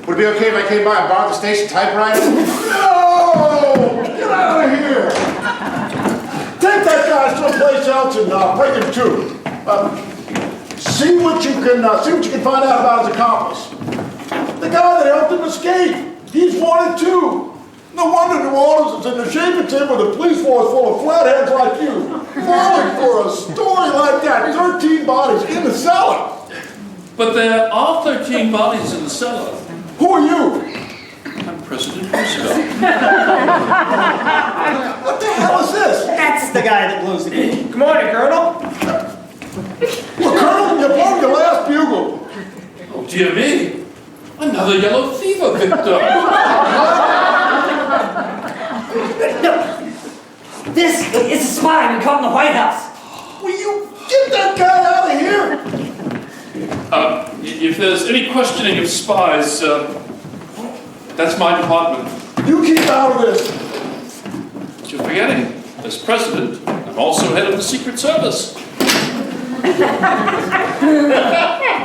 Would it be okay if I came by and borrowed the station typewriter? No! Get out of here! Take that guy someplace else and break him too. See what you can find out about his accomplice. The guy that helped him escape. He's wanted too. No wonder New Orleans is in the shape it's in with a police force full of flatheads like you. Falling for a story like that. 13 bodies in the cellar. But there are 13 bodies in the cellar. Who are you? I'm President Roosevelt. What the hell is this? That's the guy that blows the bugle. Good morning, Colonel. Well, Colonel, you blew your last bugle. Oh, dear me. Another yellow fever victim. No. This is a spy we caught in the White House. Will you get that guy out of here? If there's any questioning of spies, that's my department. You keep out of this. But you're forgetting, as president, I'm also head of the Secret Service.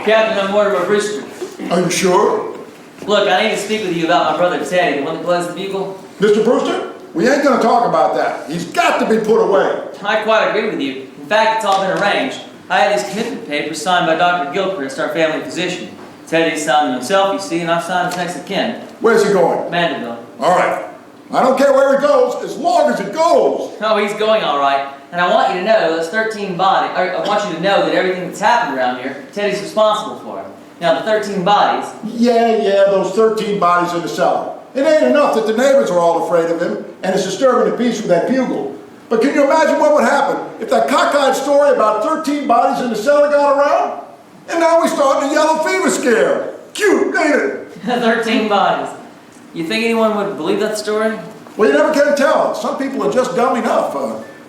Captain, I'm Mortimer Brewster. Are you sure? Look, I need to speak with you about my brother Teddy, the one that blows the bugle. Mr. Brewster, we ain't gonna talk about that. He's got to be put away. I quite agree with you. In fact, it's all been arranged. I had these commitment papers signed by Dr. Gilchrist, our family physician. Teddy signed them himself, you see, and I've signed his next of kin. Where's he going? Mandeville. All right. I don't care where he goes, as long as it goes. Oh, he's going all right. And I want you to know those 13 bodies, I want you to know that everything that's happened around here, Teddy's responsible for it. Now, the 13 bodies... Yeah, those 13 bodies in the cellar. It ain't enough that the neighbors are all afraid of him and is disturbing the peace with that bugle. But can you imagine what would happen if that cockeyed story about 13 bodies in the cellar got around? And now we're starting a yellow fever scare. Cute, ain't it? 13 bodies. You think anyone would believe that story? Well, you never can tell. Some people are just dumb enough.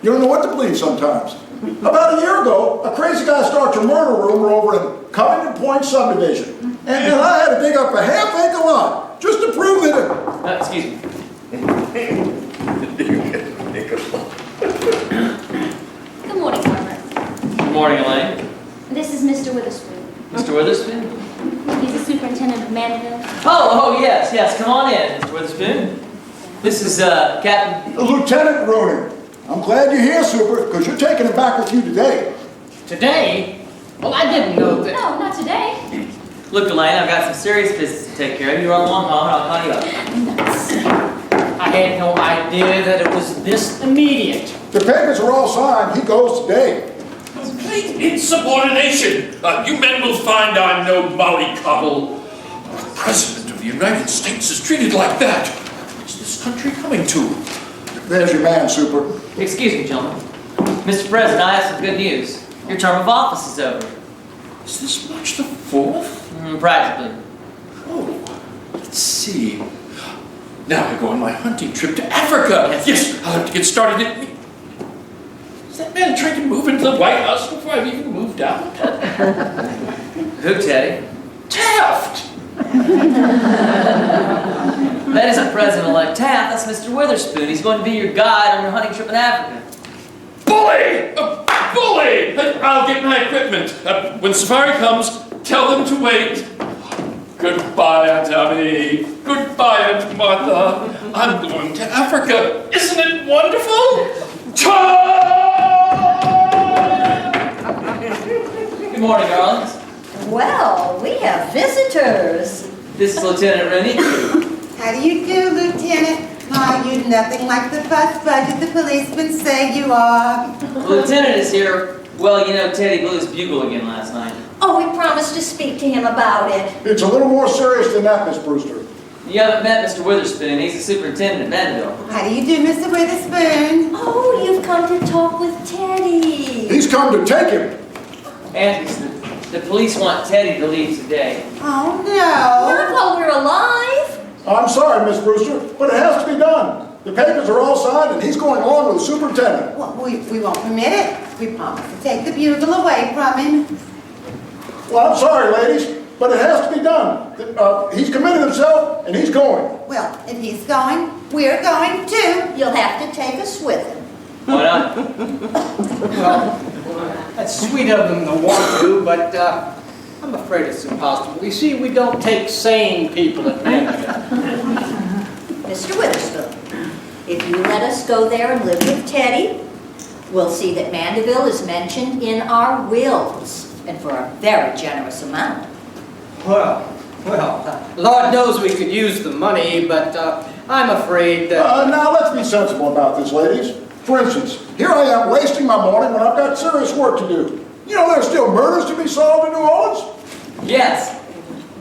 You don't know what to believe sometimes. About a year ago, a crazy guy starts a murder rumor over in Covington Point subdivision. And I had to dig up a half-acre lot just to prove that it... Excuse me. Witherspoon? He's the superintendent of Mandeville. Oh, yes. Come on in, Mr. Witherspoon. This is, Captain... Lieutenant Rooney. I'm glad you're here, Super, because you're taking it back with you today. Today? Well, I didn't know that. No, not today. Look, Elaine, I've got some serious business to take care of. You run along home and I'll call you up. I had no idea that it was this immediate. The papers are all signed. He goes today. Complete insubordination. You men will find I'm no mollycoddle. The President of the United States is treated like that. What is this country coming to? There's your man, Super. Excuse me, gentlemen. Mr. President, I have some good news. Your term of office is over. Is this March the 4th? Practically. Oh, let's see. Now I go on my hunting trip to Africa. Yes, I'll have to get started at... Is that man trying to move into the White House before I've even moved out? Who, Teddy? Taft! That isn't President-elect Taft, that's Mr. Witherspoon. He's going to be your guide on your hunting trip in Africa. Bully! Bully! I'll get my equipment. When safari comes, tell them to wait. Goodbye, Aunt Abby. Goodbye, Aunt Martha. I'm going to Africa. Isn't it wonderful? Good morning, darlings. Well, we have visitors. This is Lieutenant Rooney. How do you do, Lieutenant? Oh, you're nothing like the fuss budget the policemen say you are. The Lieutenant is here. Well, you know, Teddy blew his bugle again last night. Oh, we promised to speak to him about it. It's a little more serious than that, Miss Brewster. You haven't met Mr. Witherspoon. He's the superintendent of Mandeville. How do you do, Mr. Witherspoon? Oh, you've come to talk with Teddy. He's come to take him. And the police want Teddy to leave today. Oh, no. Not while we're alive. I'm sorry, Miss Brewster, but it has to be done. The papers are all signed, and he's going along with the superintendent. Well, we won't permit it. We promised to take the bugle away from him. Well, I'm sorry, ladies, but it has to be done. He's committed himself, and he's going. Well, if he's going, we're going too. You'll have to take us with him. Why not? Well, that's sweet of them to want to, but I'm afraid it's impossible. You see, we don't take sane people at Mandeville. Mr. Witherspoon, if you let us go there and live with Teddy, we'll see that Mandeville is mentioned in our wills, and for a very generous amount. Well, Lord knows we could use the money, but I'm afraid that... Now, let's be sensible about this, ladies. For instance, here I am wasting my morning when I've got serious work to do. You know there's still murders to be solved in New Orleans? Yes,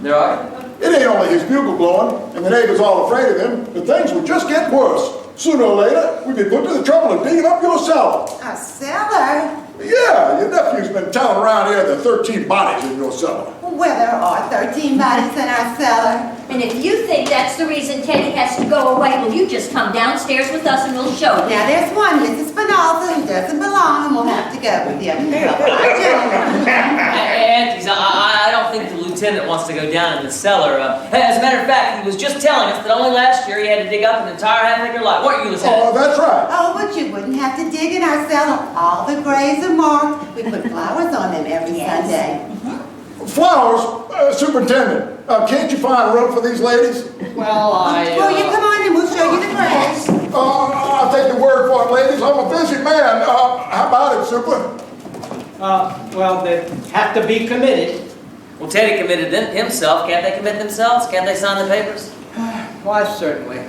there are. It ain't only his bugle blowing, and the neighbors all afraid of him, but things would just get worse. Sooner or later, we'd be put to the trouble of digging up your cellar. A cellar? Yeah, your nephew's been telling around here there are 13 bodies in your cellar. Well, there are 13 bodies in our cellar. And if you think that's the reason Teddy has to go away, well, you just come downstairs with us and we'll show you. Now, there's one, Mrs. Spinoza, who doesn't belong, and we'll have to go with you. Gentlemen. Aunties, I don't think the lieutenant wants to go down in the cellar. As a matter of fact, he was just telling us that only last year he had to dig up an entire half-acre lot. Weren't you, Lieutenant? Oh, that's right. Oh, but you wouldn't have to dig in our cellar. All the graves are marked. We put flowers on them every Sunday. Flowers? Superintendent, can't you find room for these ladies? Well, Well, you come on and we'll show you the graves. I'll take your word for it, ladies. I'm a busy man. How about it, Super? Well, they have to be committed. Well, Teddy committed himself. Can't they commit themselves? Can't they sign the papers? Why, certainly.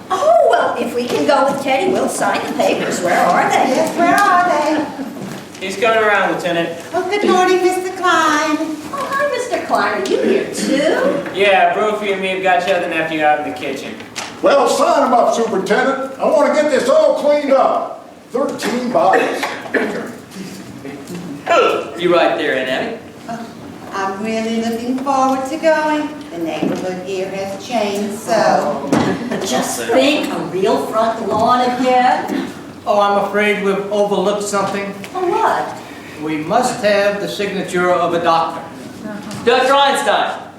Oh, well, if we can go with Teddy, we'll sign the papers. Where are they? Yes, where are they? He's coming around, Lieutenant. Oh, good morning, Mr. Klein. Oh, hi, Mr. Klein. Are you here, too? Yeah, Brophy and me have got your other nephew out in the kitchen. Well, sign them up, Superintendent. I want to get this all cleaned up. 13 bodies. You right there, Aunt Abby. I'm really looking forward to going. The neighborhood here has changed so. Just think, a real front lawn again. Oh, I'm afraid we've overlooked something. Oh, what? We must have the signature of a doctor. Dr. Einstein,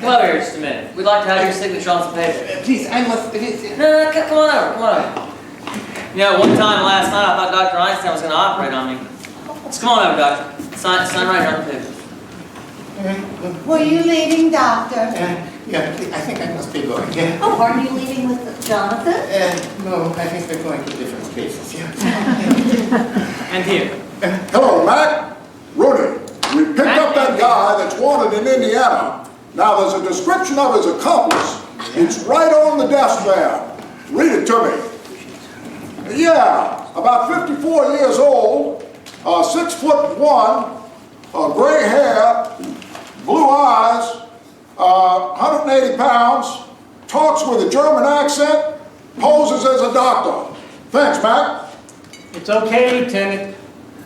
come over here just a minute. We'd like to have your signature on some paper. Please, I must... No, come on over, come on over. You know, one time last night I thought Dr. Einstein was going to operate on me. Let's come on over, doctor. Sign right here on the paper. Were you leaving, Doctor? Yeah, I think I must be going, yeah. Oh, aren't you leaving with Jonathan? No, I think we're going to different places, yeah. And here. Hello, Mac. Rudy, we picked up that guy that's wanted in Indiana. Now, there's a description of his accomplice. It's right on the desk there. Read it to me. Yeah, about 54 years old, 6'1", gray hair, blue eyes, 180 pounds, talks with a German accent, poses as a doctor. Thanks, Mac. It's okay, Lieutenant.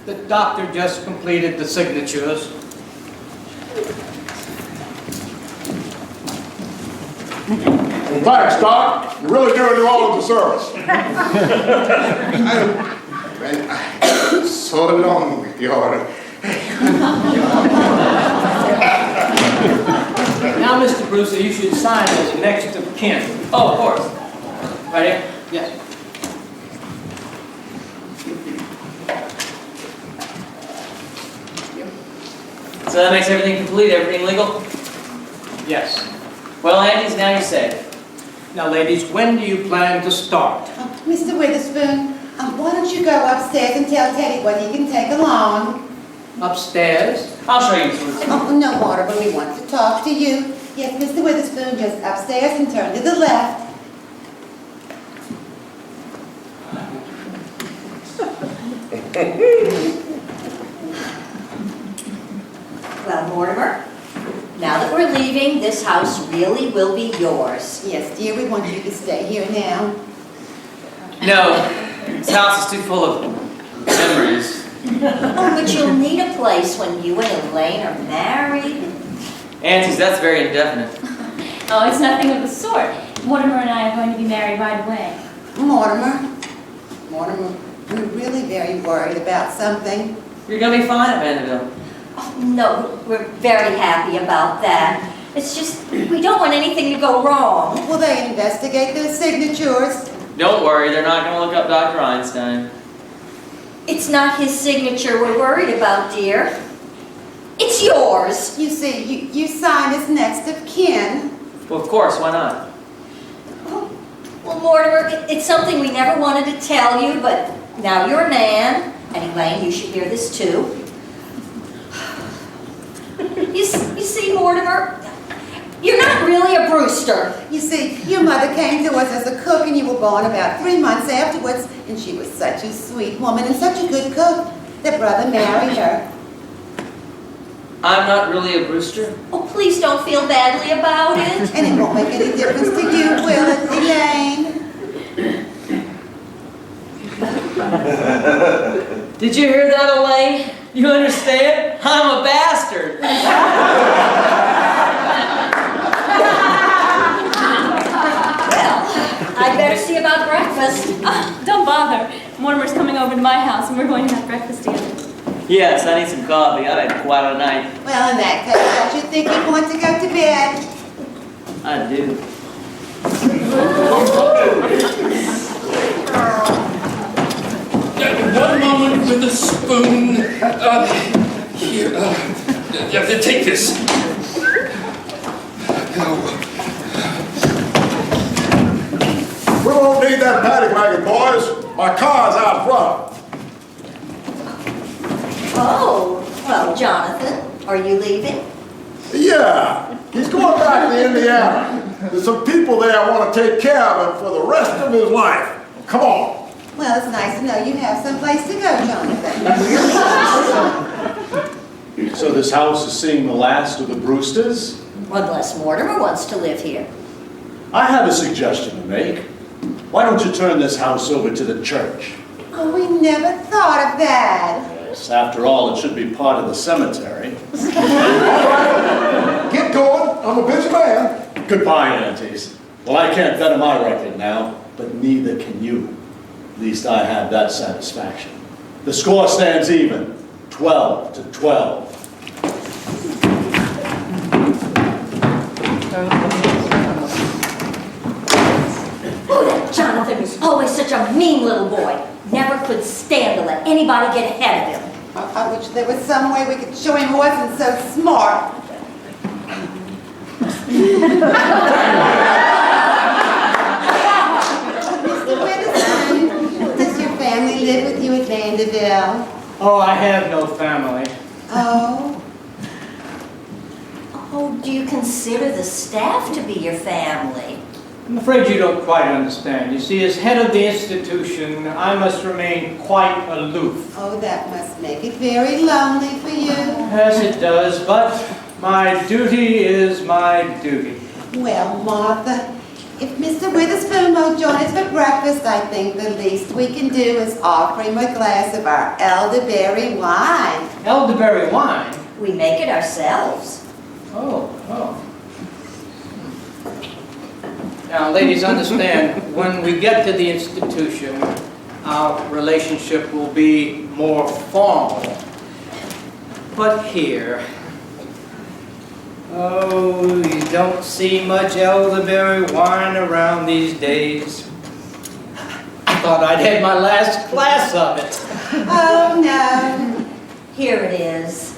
The doctor just completed the signatures. Well, thanks, Doc. You're really doing you all a disservice. So long with your... Now, Mr. Brewster, you should sign this next to Ken. Oh, of course. Right here? Yes. So that makes everything complete, everything legal? Yes. Well, Andy's now you're safe. Now, ladies, when do you plan to start? Mr. Witherspoon, why don't you go upstairs and tell Teddy what he can take along? Upstairs? I'll show you, Mr. Witherspoon. Oh, no, Water, but we want to talk to you. Yes, Mr. Witherspoon, just upstairs and turn to the left. Well, Mortimer, now that we're leaving, this house really will be yours. Yes, dear, we want you to stay here now. No, this house is too full of memories. Oh, but you'll need a place when you and Elaine are married. Aunties, that's very indefinite. Oh, it's nothing of the sort. Mortimer and I are going to be married right away. Mortimer, we're really very worried about something. You're going to be fine at Vanderbilt. Oh, no, we're very happy about that. It's just, we don't want anything to go wrong. Will they investigate those signatures? Don't worry, they're not going to look up Dr. Einstein. It's not his signature we're worried about, dear. It's yours. You see, you signed as next of kin. Well, of course, why not? Well, Mortimer, it's something we never wanted to tell you, but now you're a man, and Elaine, you should hear this too. You see, Mortimer, you're not really a Brewster. You see, your mother came to us as a cook and you were born about 3 months afterwards, and she was such a sweet woman and such a good cook that Brother married her. I'm not really a Brewster. Oh, please don't feel badly about it. And it won't make any difference to you, will it, Elaine? Did you hear that, Elaine? You understand? I'm a bastard. Well, I'd better see about breakfast. Don't bother. Mortimer's coming over to my house and we're going to have breakfast together. Yes, I need some coffee. I've had quite a night. Well, in that case, don't you think you'd want to go to bed? I do. One moment with a spoon. Here, take this. We won't need that paddock wagon, boys. My car's out front. Oh, well, Jonathan, are you leaving? Yeah, he's going back to Indiana. There's some people there want to take care of him for the rest of his life. Come on. Well, it's nice to know you have someplace to go, Jonathan. So this house is seeing the last of the Brewsters? Unless Mortimer wants to live here. I have a suggestion to make. Why don't you turn this house over to the church? Oh, we never thought of that. Yes, after all, it should be part of the cemetery. Get going. I'm a busy man. Goodbye, aunties. Well, I can't better my record now, but neither can you. At least I have that satisfaction. The score stands even, 12-12. Jonathan was always such a mean little boy. Never could stand to let anybody get ahead of him. I wish there was some way we could show him he wasn't so smart. Mr. Witherspoon, does your family live with you at Vanderbilt? Oh, I have no family. Oh, Oh, do you consider the staff to be your family? I'm afraid you don't quite understand. You see, as head of the institution, I must remain quite aloof. oh, that must make it very lonely for you. Yes, it does, but my duty is my duty. Well, Martha, if Mr. Witherspoon won't join us for breakfast, I think the least we can do is offer him a glass of our elderberry wine. Elderberry wine? We make it ourselves. Oh. Now, ladies, understand, when we get to the institution, our relationship will be more formal. But here, oh, you don't see much elderberry wine around these days. I thought I'd had my last glass of it. Oh, no. Here it is.